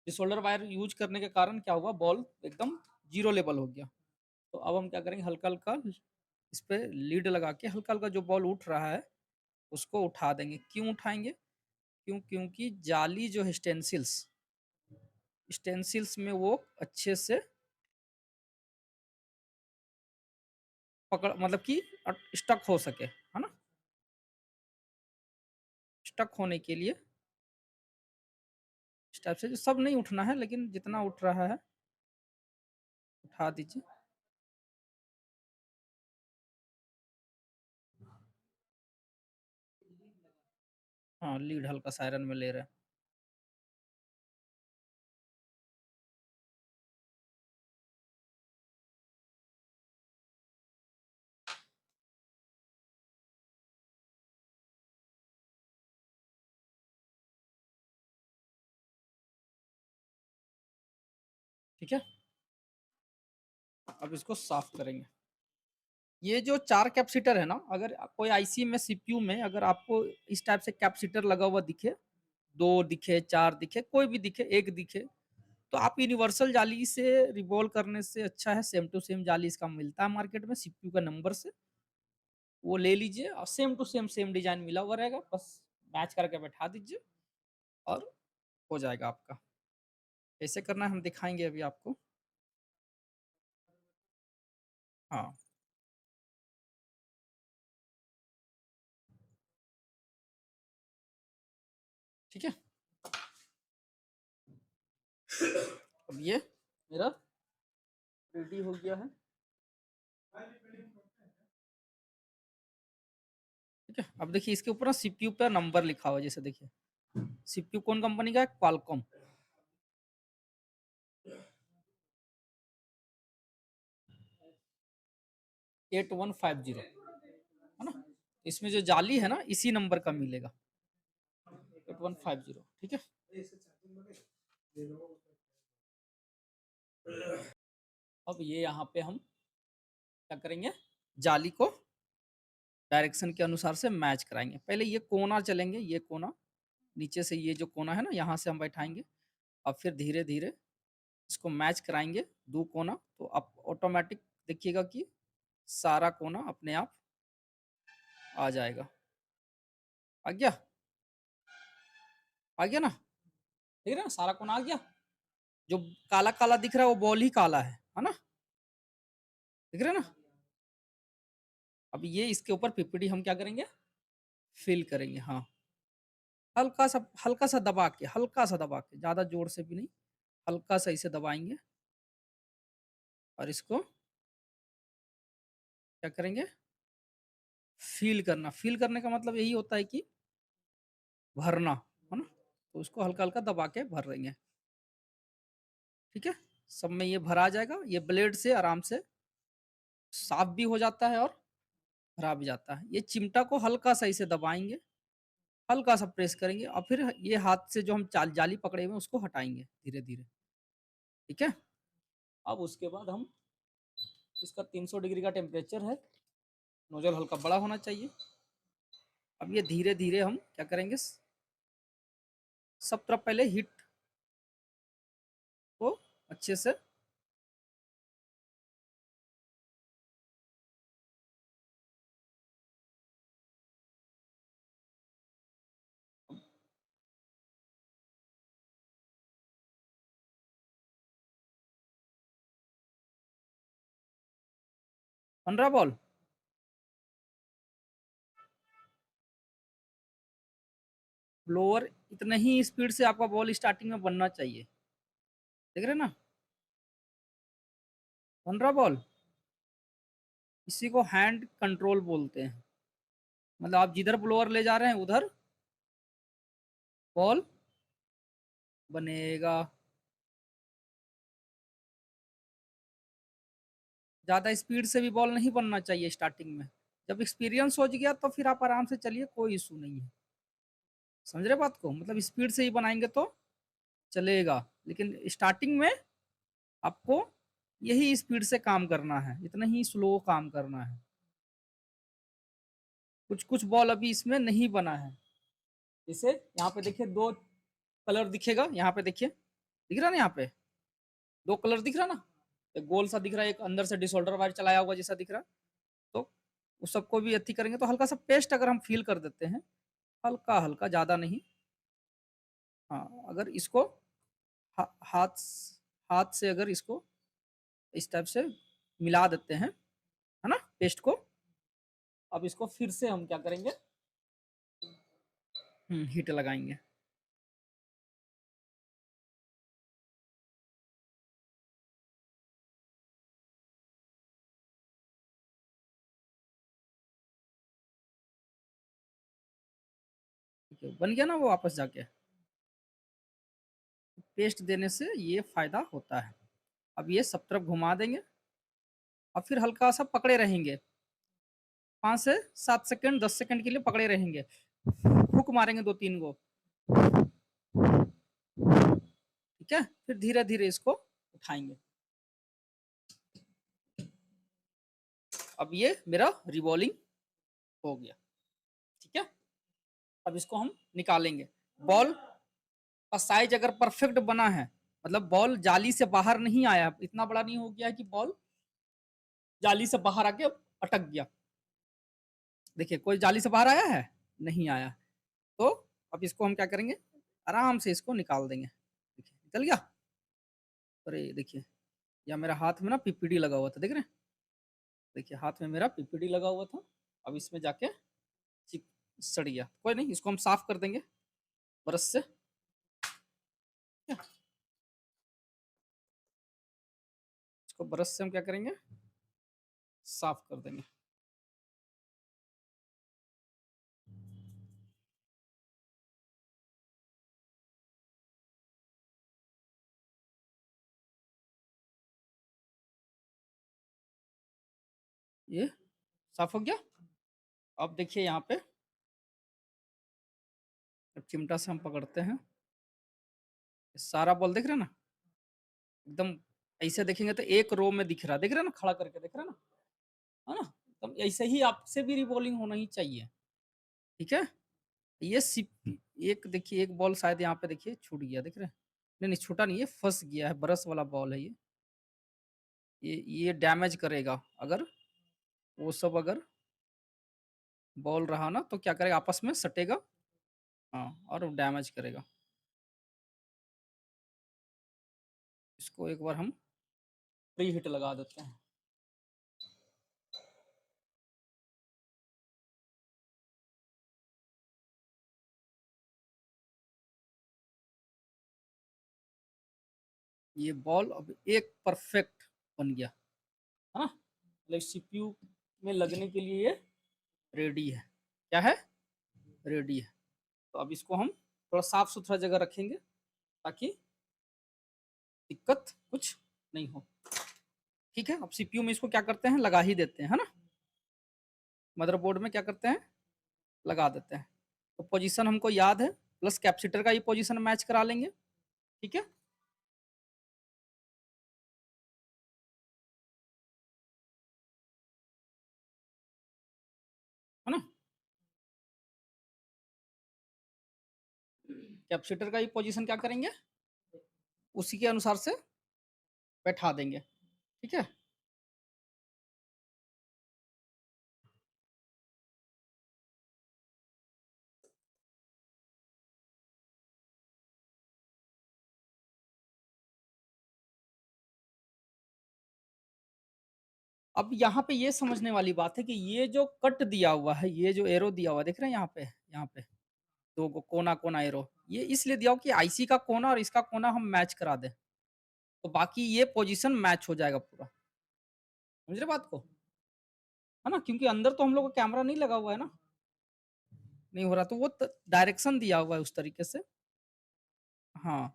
Speaker 1: डिसोल्डर वायर यूज करने के कारण क्या हुआ, बॉल एकदम जीरो लेवल हो गया। तो अब हम क्या करेंगे, हल्का हल्का इस पे लीड लगा के हल्का हल्का जो बॉल उठ रहा है उसको उठा देंगे। क्यों उठाएंगे, क्योंकि जाली जो है स्टेंसिल्स, स्टेंसिल्स में वो अच्छे से पकड़, मतलब कि स्टक हो सके, है ना। स्टक होने के लिए इस टाइप से, जो सब नहीं उठना है लेकिन जितना उठ रहा है उठा दीजिए। हाँ लीड हल्का सायरन में ले रहे हैं, ठीक है। अब इसको साफ करेंगे। ये जो 4 कैपेसिटर है ना, अगर कोई आईसी में सीपीयू में अगर आपको इस टाइप से कैपेसिटर लगा हुआ दिखे, 2 दिखे, 4 दिखे, कोई भी दिखे, 1 दिखे, तो आप यूनिवर्सल जाली से रिवॉल्व करने से अच्छा है सेम टू सेम जाली इसका मिलता है मार्केट में सीपीयू का नंबर से, वो ले लीजिए और same to same same design मिला हुआ रहेगा, बस मैच करके बैठा दीजिए और हो जाएगा आपका। कैसे करना है हम दिखाएंगे अभी आपको। हाँ ठीक है। अब ये मेरा रेडी हो गया है, ठीक है। अब देखिए इसके ऊपर ना सीपीयू पे नंबर लिखा हुआ है, जैसे देखिए सीपीयू कौन कंपनी का है, क्वालकॉम, 8150, है ना। इसमें जो जाली है ना इसी नंबर का मिलेगा, 8150, ठीक है। अब ये यहाँ पे हम क्या करेंगे, जाली को डायरेक्शन के अनुसार से मैच कराएंगे। पहले ये कोना चलेंगे, ये कोना नीचे से ये जो कोना है ना यहाँ से हम बैठाएंगे, अब फिर धीरे धीरे इसको मैच कराएंगे 2 कोना, तो आप ऑटोमेटिक देखिएगा कि सारा कोना अपने आप आ जाएगा। आ गया, आ गया ना, देख रहे हैं सारा कोना आ गया। जो काला काला दिख रहा है वो बॉल ही काला है ना, दिख रहे हैं ना। अब ये इसके ऊपर पीपीडी हम क्या करेंगे, फिल करेंगे। हाँ हल्का सा दबा के, हल्का सा दबा के, ज्यादा जोर से भी नहीं, हल्का सा इसे दबाएंगे और इसको क्या करेंगे, फील करना। फील करने का मतलब यही होता है कि भरना, है ना। तो उसको हल्का हल्का दबा के भर देंगे, ठीक है। सब में ये भरा जाएगा, ये ब्लेड से आराम से साफ भी हो जाता है और भरा भी जाता है। ये चिमटा को हल्का सा इसे दबाएंगे, हल्का सा प्रेस करेंगे और फिर ये हाथ से जो हम जाली पकड़े हुए उसको हटाएंगे धीरे धीरे, ठीक है। अब उसके बाद हम, इसका 300 डिग्री का टेम्परेचर है, नोजल हल्का बड़ा होना चाहिए। अब ये धीरे धीरे हम क्या करेंगे, सब तरफ पहले हीट को अच्छे से 15 बॉल। ब्लोअर इतने ही स्पीड से आपका बॉल स्टार्टिंग में बनना चाहिए, देख रहे ना, 15 बॉल। इसी को हैंड कंट्रोल बोलते हैं, मतलब आप जिधर ब्लोअर ले जा रहे हैं उधर बॉल बनेगा। ज्यादा स्पीड से भी बॉल नहीं बनना चाहिए स्टार्टिंग में। जब एक्सपीरियंस हो गया तो फिर आप आराम से चलिए, कोई इशू नहीं है। समझ रहे बात को, मतलब स्पीड से ही बनाएंगे तो चलेगा, लेकिन स्टार्टिंग में आपको यही स्पीड से काम करना है, इतना ही स्लो काम करना है। कुछ कुछ बॉल अभी इसमें नहीं बना है, जैसे यहाँ पे देखिए दो कलर दिखेगा, यहाँ पे देखिए दिख रहा ना, यहाँ पे दो कलर दिख रहा ना, एक गोल सा दिख रहा है, एक अंदर से डिसऑर्डर वायर चलाया हुआ जैसा दिख रहा। तो उस सबको भी अति करेंगे तो हल्का सा पेस्ट अगर हम फील कर देते हैं, हल्का हल्का, ज्यादा नहीं। हाँ, अगर इसको हाथ हाथ से अगर इसको इस टाइप से मिला देते हैं, है ना, पेस्ट को। अब इसको फिर से हम क्या करेंगे, हीट लगाएंगे। ठीक है, बन गया ना वो वापस जाके। पेस्ट देने से ये फायदा होता है। अब ये सब तरफ घुमा देंगे और फिर हल्का सा पकड़े रहेंगे, 5 से 7 सेकंड, 10 सेकंड के लिए पकड़े रहेंगे, हुक मारेंगे 2-3 गो। ठीक है, फिर धीरे धीरे इसको उठाएंगे। अब ये मेरा रिवॉल्विंग हो गया। ठीक है, अब इसको हम निकालेंगे। बॉल का साइज अगर परफेक्ट बना है, मतलब बॉल जाली से बाहर नहीं आया, इतना बड़ा नहीं हो गया कि बॉल जाली से बाहर आके अटक गया। देखिए कोई जाली से बाहर आया है, नहीं आया। तो अब इसको हम क्या करेंगे, आराम से इसको निकाल देंगे। देखिए निकल गया। अरे देखिए, या मेरा हाथ में ना पीपीडी लगा हुआ था, देख रहे हैं, देखिए हाथ में मेरा पीपीडी लगा हुआ था। अब इसमें जाके चिप सड़ गया, कोई नहीं, इसको हम साफ कर देंगे ब्रश से। इसको ब्रश से हम क्या करेंगे, साफ कर देंगे। ये साफ हो गया। अब देखिए यहाँ पे, अब चिमटा से हम पकड़ते हैं, सारा बॉल देख रहे हैं ना, एकदम ऐसे देखेंगे तो एक रो में दिख रहा, देख रहे हैं ना, खड़ा करके देख रहे हैं ना, है ना। तो ऐसे ही आपसे भी रिबॉलिंग होना ही चाहिए। ठीक है, ये सिप, एक देखिए एक बॉल शायद यहाँ पे देखिए छूट गया, देख रहे हैं, नहीं नहीं छूटा नहीं, ये फंस गया है, ब्रश वाला बॉल है ये डैमेज करेगा अगर वो सब, अगर बॉल रहा ना तो क्या करेगा, आपस में सटेगा, हाँ, और डैमेज करेगा। इसको एक बार हम प्री हिट लगा देते हैं। ये बॉल अब एक परफेक्ट बन गया, है ना, मतलब सीपीयू में लगने के लिए ये रेडी है। क्या है, रेडी है। तो अब इसको हम थोड़ा साफ सुथरा जगह रखेंगे ताकि दिक्कत कुछ नहीं हो। ठीक है, अब सीपीयू में इसको क्या करते हैं, लगा ही देते हैं, है ना, मदरबोर्ड में क्या करते हैं, लगा देते हैं। तो पोजीशन हमको याद है, प्लस कैपेसिटर का ये पोजीशन मैच करा लेंगे। ठीक है ना, कैपेसिटर का ये पोजीशन क्या करेंगे, उसी के अनुसार से बैठा देंगे। ठीक है, अब यहाँ पे ये समझने वाली बात है कि ये जो कट दिया हुआ है, ये जो एरो दिया हुआ है, देख रहे हैं यहाँ पे दो कोना कोना एरो, ये इसलिए दिया हो कि आईसी का कोना और इसका कोना हम मैच करा दें, तो बाकी ये पोजीशन मैच हो जाएगा पूरा। समझ रहे बात को, है ना? क्योंकि अंदर तो हम लोग का कैमरा नहीं लगा हुआ है ना, नहीं हो रहा, तो वो डायरेक्शन दिया हुआ है उस तरीके से। हाँ,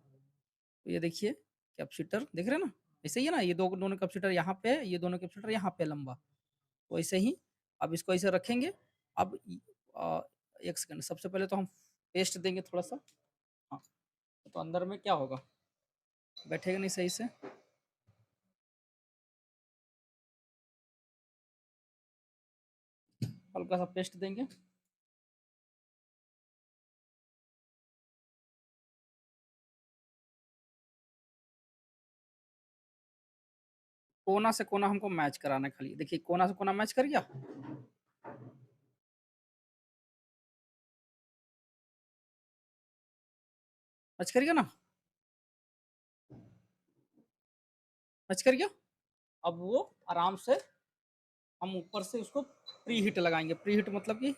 Speaker 1: तो ये देखिए कैपेसिटर देख रहे हैं ना, ऐसे ही है ना, ये दोनों कैपेसिटर यहाँ पे है, ये दोनों कैपेसिटर यहाँ पे लंबा, तो ऐसे ही अब इसको ऐसे रखेंगे। अब एक सेकंड, सबसे पहले तो हम पेस्ट देंगे थोड़ा सा। हाँ, तो अंदर में क्या होगा, बैठेगा नहीं सही से। हल्का सा पेस्ट देंगे। कोना से कोना हमको मैच कराना है खाली, देखिए कोना से कोना मैच कर गया। मैच कर गया ना, मैच कर गया। अब वो आराम से हम ऊपर से उसको प्री हीट लगाएंगे। प्री हीट मतलब कि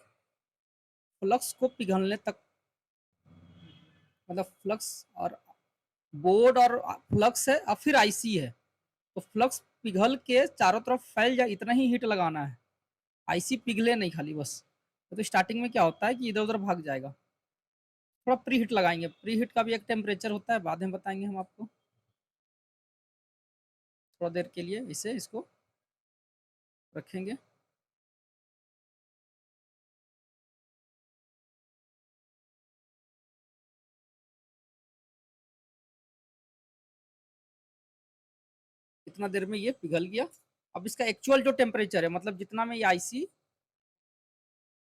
Speaker 1: फ्लक्स को पिघलने तक, मतलब फ्लक्स और बोर्ड और फ्लक्स है और फिर आईसी है, तो फ्लक्स पिघल के चारों तरफ फैल जाए, इतना ही हीट लगाना है। आईसी पिघले नहीं खाली बस। तो स्टार्टिंग में क्या होता है कि इधर उधर भाग जाएगा। थोड़ा प्री हीट लगाएंगे, प्री हीट का भी एक टेम्परेचर होता है, बाद में बताएंगे हम आपको। थोड़ा देर के लिए इसे इसको रखेंगे। इतना देर में ये पिघल गया। अब इसका एक्चुअल जो टेम्परेचर है, मतलब जितना में ये आईसी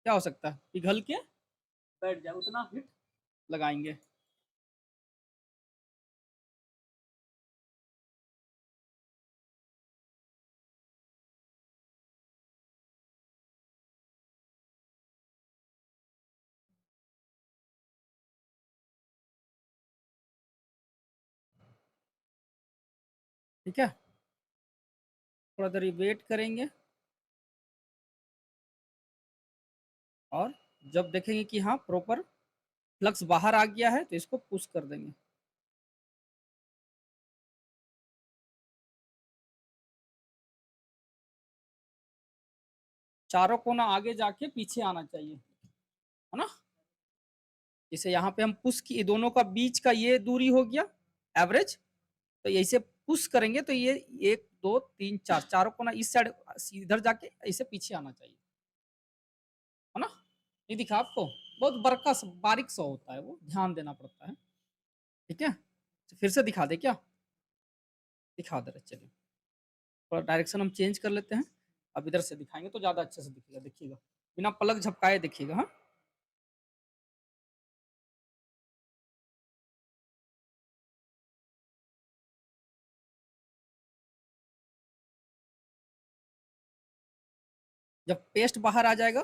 Speaker 1: क्या हो सकता है पिघल के बैठ जाए, उतना हीट लगाएंगे। ठीक है, थोड़ा देर वेट करेंगे और जब देखेंगे कि हाँ प्रॉपर फ्लक्स बाहर आ गया है, तो इसको पुश कर देंगे। चारों कोना आगे जाके पीछे आना चाहिए, है ना? जैसे यहाँ पे हम पुश की, दोनों का बीच का ये दूरी हो गया एवरेज, तो ऐसे पुश करेंगे तो ये 1 2 3 4 चारों कोना इस साइड इधर जाके ऐसे पीछे आना चाहिए, है ना? ये दिखा आपको, बहुत बड़का बारीक सा होता है, वो ध्यान देना पड़ता है। ठीक है, तो फिर से दिखा दे क्या, दिखा दे रहे, चलिए थोड़ा डायरेक्शन हम चेंज कर लेते हैं। अब इधर से दिखाएंगे तो ज्यादा अच्छे से दिखेगा, देखिएगा बिना पलक झपकाए देखिएगा। हाँ, जब पेस्ट बाहर आ जाएगा,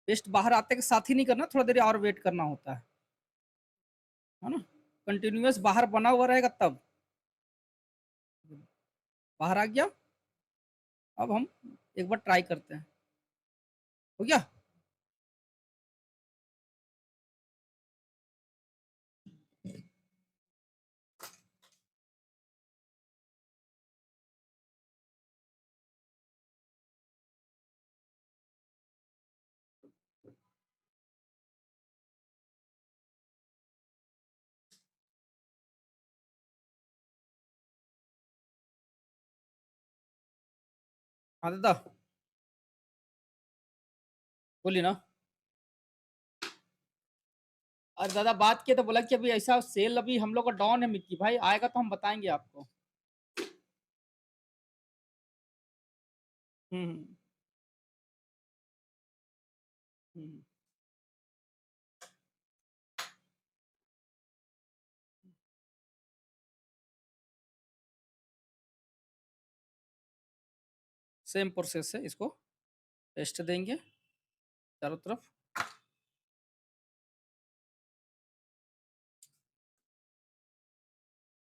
Speaker 1: पेस्ट बाहर आते के साथ ही नहीं करना, थोड़ा देर और वेट करना होता है ना? कंटिन्यूअस बाहर बना हुआ रहेगा तब बाहर आ गया। अब हम एक बार ट्राई करते हैं, हो गया। हाँ दादा, बोलिए ना। अरे दादा बात किए तो बोला कि अभी ऐसा सेल अभी हम लोग का डाउन है मिक्की भाई, आएगा तो हम बताएंगे आपको। हम्म। हम्म। सेम प्रोसेस से इसको पेस्ट देंगे चारों तरफ।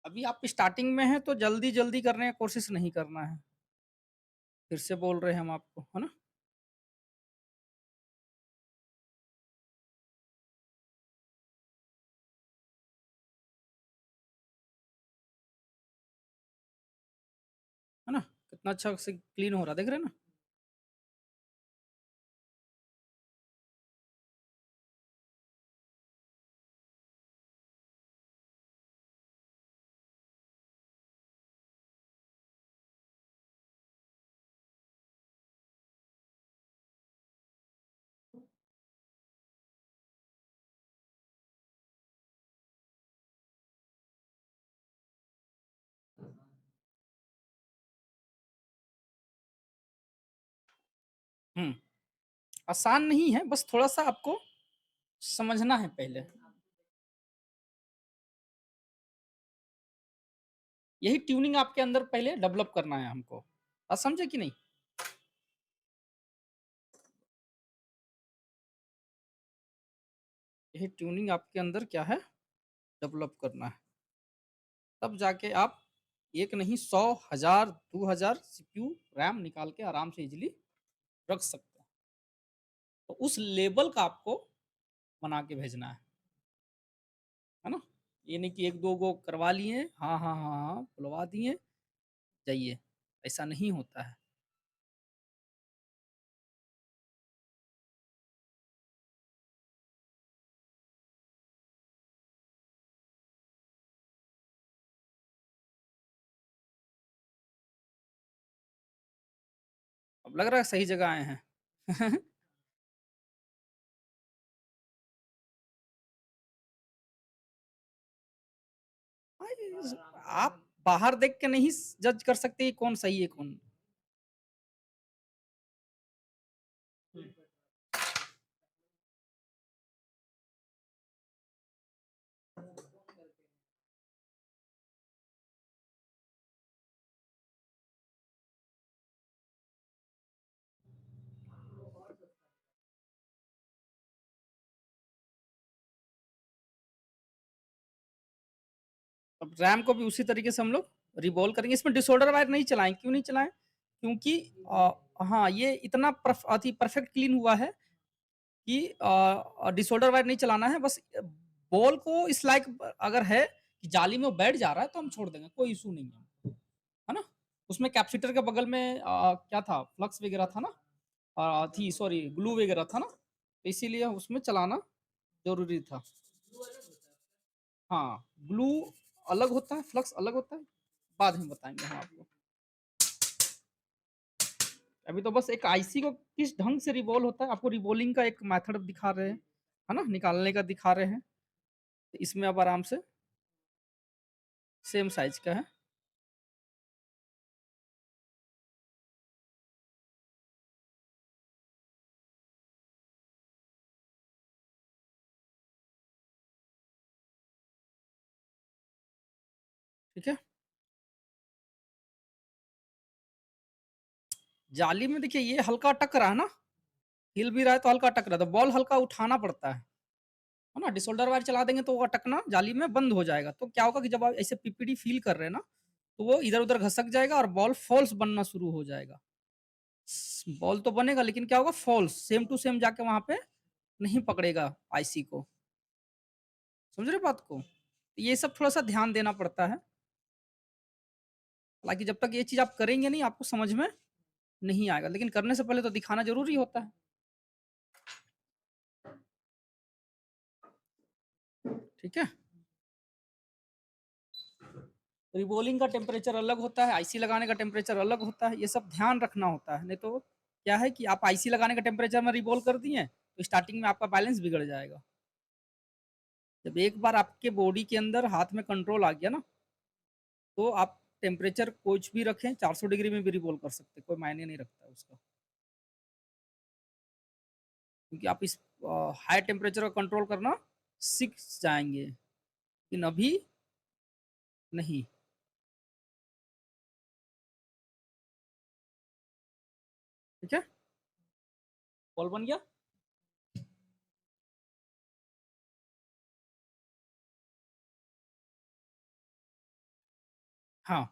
Speaker 1: अभी आप स्टार्टिंग में हैं तो जल्दी जल्दी करने की कोशिश नहीं करना है। फिर से बोल रहे हैं हम आपको, है ना? है ना? कितना अच्छा से क्लीन हो रहा है, देख रहे हैं ना? हुँ, आसान नहीं है, बस थोड़ा-सा आपको समझना है पहले। यही ट्यूनिंग आपके अंदर पहले डेवलप करना है हमको। बात समझे कि नहीं? यही ट्यूनिंग आपके अंदर क्या है? डेवलप करना है। तब जाके आप एक नहीं 100, 1000, 2000 सीपीयू, रैम निकाल के आराम से ईज़िली रख सकते हैं। तो उस लेवल का आपको बना के भेजना है ना? ये नहीं कि 1-2 गो करवा लिए, हाँ, हाँ, हाँ, हाँ, बुलवा दिए, जाइए, ऐसा नहीं होता है। अब लग रहा है सही जगह आए हैं। भाई, आप बाहर देख के नहीं जज कर सकते कि कौन सही है, कौन अब रैम को भी उसी तरीके से हम लोग रिवॉल्व करेंगे। इसमें डिसऑर्डर वायर नहीं चलाएँ, क्यों नहीं चलाएँ? क्योंकि हाँ, ये इतना परफेक्ट क्लीन हुआ है कि डिसऑर्डर वायर नहीं चलाना है, बस बॉल को इस लायक अगर है कि जाली में वो बैठ जा रहा है, तो हम छोड़ देंगे, कोई इश्यू नहीं है। है ना? उसमें कैपेसिटर के बगल में क्या था, फ्लक्स वगैरह था ना? थी सॉरी ग्लू वगैरह था ना? तो इसीलिए उसमें चलाना ज़रूरी था। हाँ, ग्लू अलग होता है, फ्लक्स अलग होता है, बाद में बताएँगे हम आपको। अभी तो बस एक आईसी को किस ढंग से रिवॉल्व होता है, आपको रिवॉल्विंग का एक मेथड दिखा रहे हैं, है ना? निकालने का दिखा रहे हैं। तो इसमें आप आराम से सेम साइज़ का है, ठीक है? जाली में देखिए ये हल्का अटक रहा है ना, हिल भी रहा है तो हल्का अटक रहा है, तो बॉल हल्का उठाना पड़ता है ना? डिसोल्डर वायर चला देंगे तो वो अटकना जाली में बंद हो जाएगा। तो क्या होगा कि जब आप ऐसे पीपीडी फील कर रहे हैं ना, तो वो इधर-उधर घसक जाएगा और बॉल फॉल्स बनना शुरू हो जाएगा। बॉल तो बनेगा लेकिन क्या होगा, फॉल्स सेम टू सेम जाके वहाँ पे नहीं पकड़ेगा आईसी को। समझ रहे बात को? ये सब थोड़ा-सा ध्यान देना पड़ता है। हालाँकि जब तक ये चीज़ आप करेंगे नहीं, आपको समझ में नहीं आएगा, लेकिन करने से पहले तो दिखाना ज़रूरी होता है। ठीक है? रिबोलिंग का टेम्परेचर अलग होता है, आईसी लगाने का टेम्परेचर अलग होता है, ये सब ध्यान रखना होता है। नहीं तो क्या है कि आप आईसी लगाने के टेम्परेचर में रिबॉल्व कर दिए, तो स्टार्टिंग में आपका बैलेंस बिगड़ जाएगा। जब एक बार आपके बॉडी के अंदर हाथ में कंट्रोल आ गया ना, तो आप टेम्परेचर कुछ भी रखें, 400 डिग्री में भी रिवॉल्व कर सकते हैं, कोई मायने नहीं रखता है उसका। क्योंकि आप इस हाई टेम्परेचर को कंट्रोल करना सीख जाएँगे, लेकिन अभी नहीं। ठीक है? बॉल बन गया? हाँ,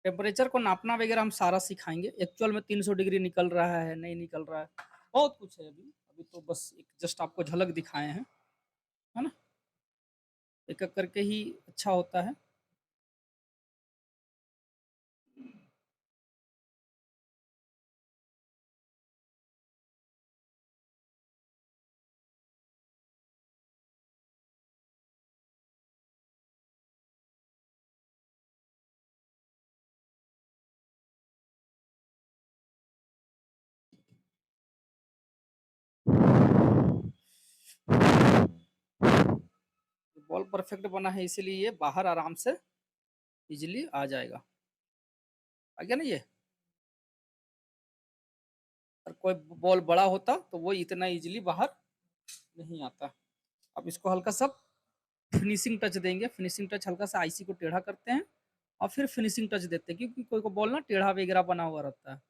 Speaker 1: टेम्परेचर को नापना वगैरह हम सारा सिखाएंगे। एक्चुअल में 300 डिग्री निकल रहा है नहीं निकल रहा है, बहुत कुछ है अभी। अभी तो बस एक जस्ट आपको झलक दिखाए हैं, है ना। एक एक करके ही अच्छा होता है। बॉल परफेक्ट बना है इसीलिए ये बाहर आराम से इजीली आ जाएगा। आ गया ना ये। और कोई बॉल बड़ा होता तो वो इतना इजीली बाहर नहीं आता। अब इसको हल्का सा फिनिशिंग टच देंगे। फिनिशिंग टच हल्का सा आईसी को टेढ़ा करते हैं और फिर फिनिशिंग टच देते हैं, क्योंकि कोई को बॉल ना टेढ़ा वगैरह बना हुआ रहता है।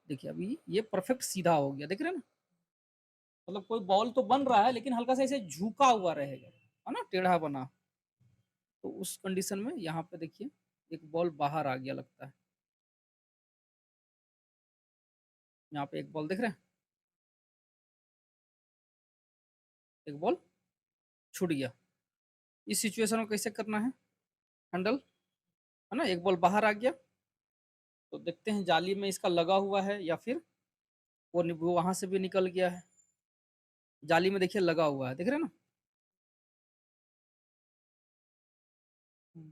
Speaker 1: देखिए अभी ये परफेक्ट सीधा हो गया, देख रहे हैं ना। मतलब कोई बॉल तो बन रहा है लेकिन हल्का सा ऐसे झुका हुआ रहेगा, है ना, टेढ़ा बना। तो उस कंडीशन में यहाँ पे देखिए एक बॉल बाहर आ गया लगता है। यहाँ पे एक बॉल देख रहे हैं, एक बॉल छूट गया। इस सिचुएशन को कैसे करना है हैंडल, है ना। एक बॉल बाहर आ गया तो देखते हैं जाली में इसका लगा हुआ है या फिर वो वहां से भी निकल गया है। जाली में देखिए लगा हुआ है, देख रहे हैं ना।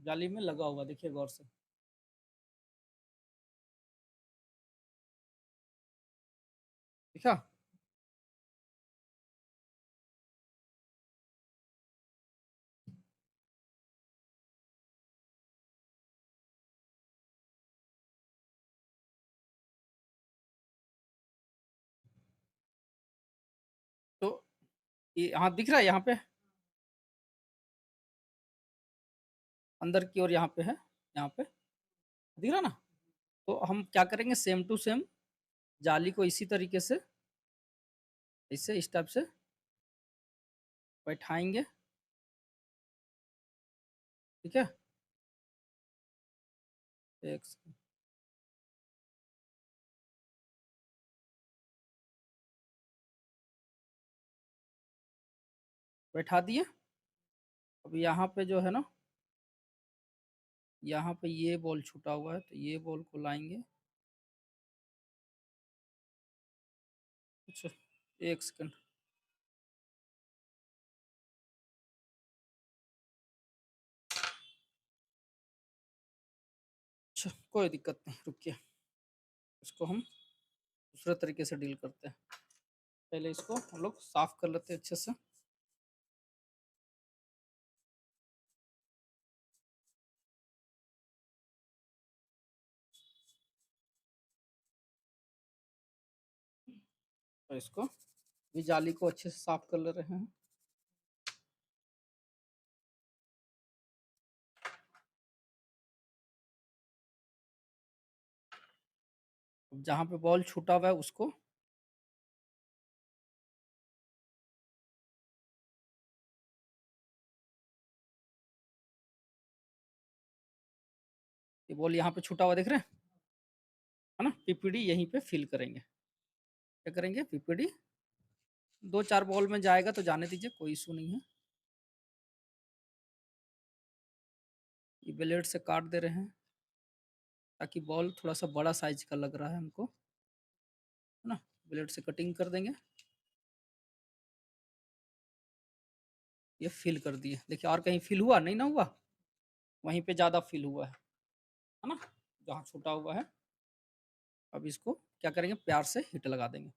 Speaker 1: जाली में लगा हुआ, देखिए गौर से। देखा। तो ये हाँ दिख रहा है यहाँ पे, अंदर की ओर यहाँ पे है, यहाँ पे दिख रहा ना। तो हम क्या करेंगे, सेम टू सेम जाली को इसी तरीके से इसे इस टाइप से बैठाएंगे, ठीक है। एक सेकंड। बैठा दिए। अब यहाँ पे जो है ना, यहाँ पे ये बॉल छूटा हुआ है तो ये बॉल को लाएंगे। अच्छा, एक सेकंड। अच्छा कोई दिक्कत नहीं, रुकिए। इसको हम दूसरे तरीके से डील करते हैं। पहले इसको हम लोग साफ कर लेते हैं अच्छे से। और इसको भी जाली को अच्छे से साफ कर ले रहे हैं। जहाँ पे बॉल छूटा हुआ है उसको ये बॉल यहाँ पे छूटा हुआ देख रहे हैं, है ना। पीपीडी यहीं पे फिल करेंगे। क्या करेंगे, पीपीडी 2-4 बॉल में जाएगा तो जाने दीजिए, कोई इशू नहीं है। ये ब्लेड से काट दे रहे हैं ताकि बॉल थोड़ा सा बड़ा साइज का लग रहा है हमको, है ना। ब्लेड से कटिंग कर देंगे। ये फिल कर दिए, देखिए और कहीं फिल हुआ नहीं ना हुआ, वहीं पे ज़्यादा फिल हुआ है ना, जहाँ छूटा हुआ है। अब इसको क्या करेंगे, प्यार से हिट लगा देंगे।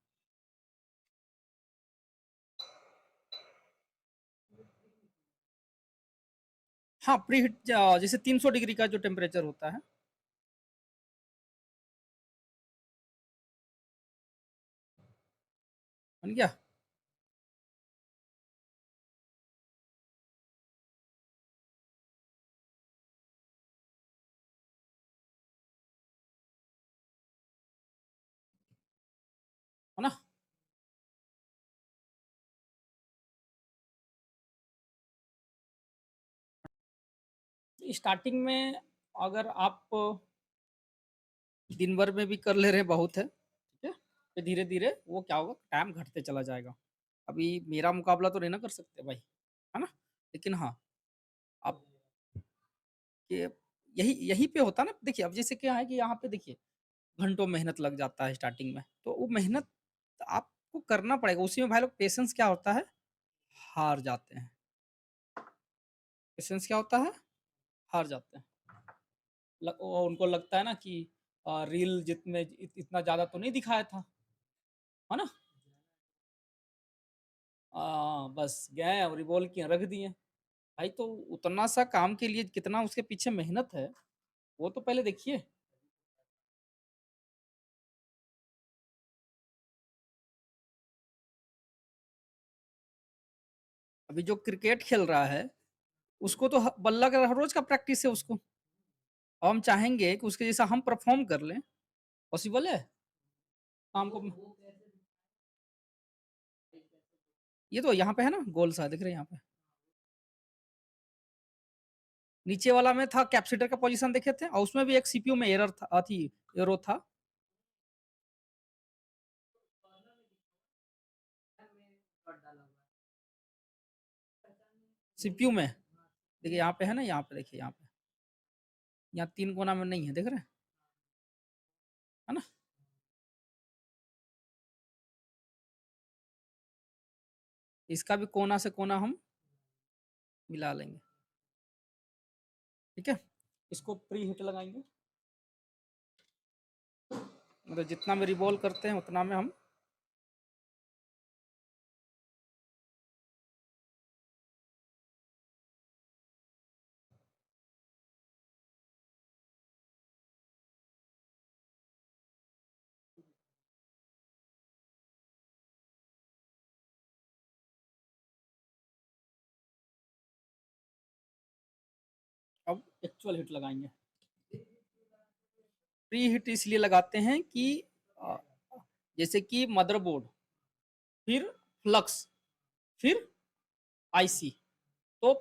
Speaker 1: हाँ प्री हिट, जैसे 300 डिग्री का जो टेम्परेचर होता है। बन गया। है ना। स्टार्टिंग में अगर आप दिन भर में भी कर ले रहे हैं बहुत है, ठीक है? फिर धीरे-धीरे वो क्या होगा, टाइम घटते चला जाएगा। अभी मेरा मुकाबला तो नहीं ना कर सकते भाई, है ना? लेकिन हाँ, आप ये यही यही पे होता है ना, देखिए अब जैसे क्या है कि यहाँ पे देखिए घंटों मेहनत लग जाता है स्टार्टिंग में, तो वो मेहनत आपको करना पड़ेगा। उसी में भाई लोग पेशेंस क्या होता है, हार जाते हैं। पेशेंस क्या होता है, हार जाते हैं। उनको लगता है ना कि रील जितने इतना ज्यादा तो नहीं दिखाया था, है ना? बस गए और रिवॉल्व किए रख दिए। भाई तो उतना सा काम के लिए कितना उसके पीछे मेहनत है, वो तो पहले देखिए। अभी जो क्रिकेट खेल रहा है, उसको तो बल्ला का हर रोज का प्रैक्टिस है उसको। और हम चाहेंगे कि उसके जैसा हम परफॉर्म कर लें, पॉसिबल है काम को? ये तो यहाँ पे है ना, गोल सा दिख रहा है यहाँ पे। नीचे वाला में था कैपेसिटर का पोजीशन देखे थे, और उसमें भी एक सीपीयू में एरर था, थी एरो था। सीपीयू में देखिए, यहाँ पे है ना, यहाँ पे देखिए, यहाँ पे, यहाँ 3 कोना में नहीं है, देख रहे हैं, है ना? इसका भी कोना से कोना हम मिला लेंगे, ठीक है? इसको प्री हिट लगाएंगे, मतलब जितना में रिवॉल्व करते हैं उतना में हम अब एक्चुअल हिट लगाएंगे। प्री हिट इसलिए लगाते हैं कि अ, जैसे कि मदरबोर्ड, फिर फ्लक्स, फिर आईसी, तो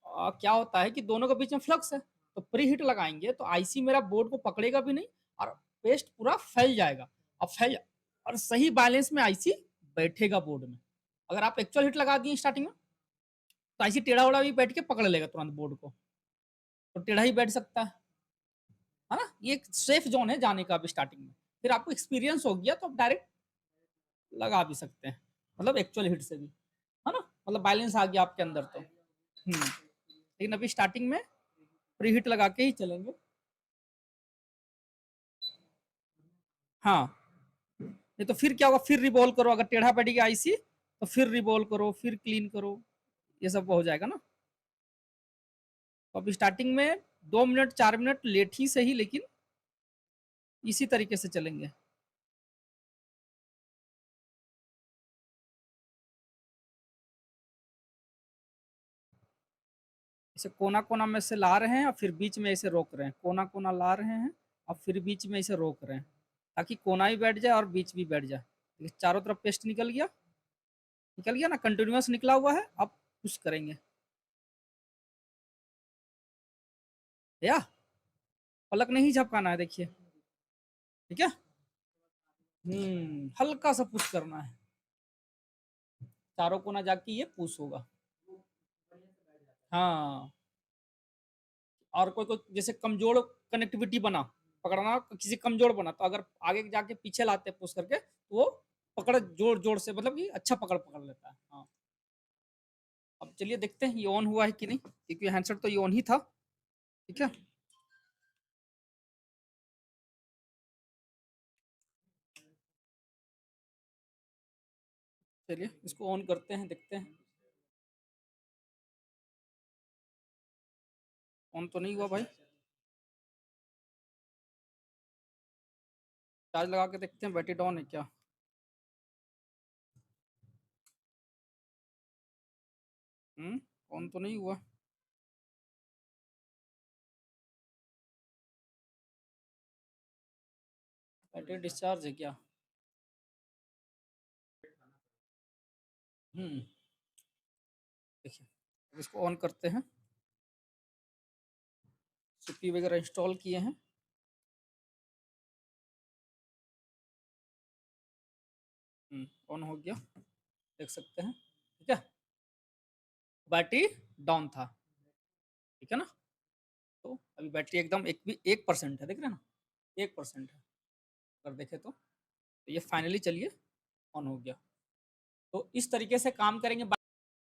Speaker 1: क्या होता है कि दोनों के बीच में फ्लक्स है, तो प्री हिट लगाएंगे तो आईसी मेरा बोर्ड को पकड़ेगा भी नहीं, और पेस्ट पूरा फैल जाएगा। अब फैल, और सही बैलेंस में आईसी बैठेगा बोर्ड में। अगर आप एक्चुअल हिट लगा दिए स्टार्टिंग में, तो आईसी टेढ़ा उड़ा भी बैठ के पकड़ लेगा तुरंत बोर्ड को, तो टेढ़ा ही बैठ सकता है ना? ये एक सेफ जोन है जाने का अभी स्टार्टिंग में। फिर आपको एक्सपीरियंस हो गया तो आप डायरेक्ट लगा भी सकते हैं, मतलब एक्चुअल हिट से भी, है ना? मतलब बैलेंस आ गया आपके अंदर तो। लेकिन अभी स्टार्टिंग में प्री हिट लगा के ही चलेंगे। हाँ, नहीं तो फिर क्या होगा, फिर रिवॉल्व करो, अगर टेढ़ा बैठेगा आईसी तो फिर रिवॉल्व करो, फिर क्लीन करो, ये सब हो जाएगा ना। तो अभी स्टार्टिंग में 2 मिनट 4 मिनट लेट ही सही, लेकिन इसी तरीके से चलेंगे। इसे कोना कोना में से ला रहे हैं और फिर बीच में इसे रोक रहे हैं, कोना कोना ला रहे हैं और फिर बीच में इसे रोक रहे हैं, ताकि कोना भी बैठ जाए और बीच भी बैठ जाए। चारों तरफ पेस्ट निकल गया, निकल गया ना, कंटिन्यूअस निकला हुआ है। अब पुश करेंगे, या पलक नहीं झपकाना है, देखिए, ठीक है? हल्का सा पुश करना है, चारों कोना जाके ये पुश होगा। हाँ, और कोई कोई जैसे कमजोर कनेक्टिविटी बना, पकड़ना किसी कमजोर बना, तो अगर आगे जाके पीछे लाते हैं पुश करके, तो वो पकड़ जोर जोर से, मतलब कि अच्छा पकड़ पकड़ लेता है। हाँ, अब चलिए देखते हैं ये ऑन हुआ है कि नहीं, क्योंकि हैंडसेट तो ये ऑन ही था, ठीक है? चलिए इसको ऑन करते हैं, देखते हैं। ऑन तो नहीं हुआ भाई, चार्ज लगा के देखते हैं बैटरी डाउन है क्या। ऑन तो नहीं हुआ। बैटरी डिस्चार्ज है क्या? हम्म देखिए, अब इसको ऑन करते हैं। सीपी वगैरह इंस्टॉल किए हैं। ऑन हो गया, देख सकते हैं। ठीक है, बैटरी डाउन था। ठीक है ना, तो अभी बैटरी एकदम 1% है, देख रहे हैं ना, 1% है। अगर देखें तो ये फाइनली चलिए ऑन हो गया। तो इस तरीके से काम करेंगे।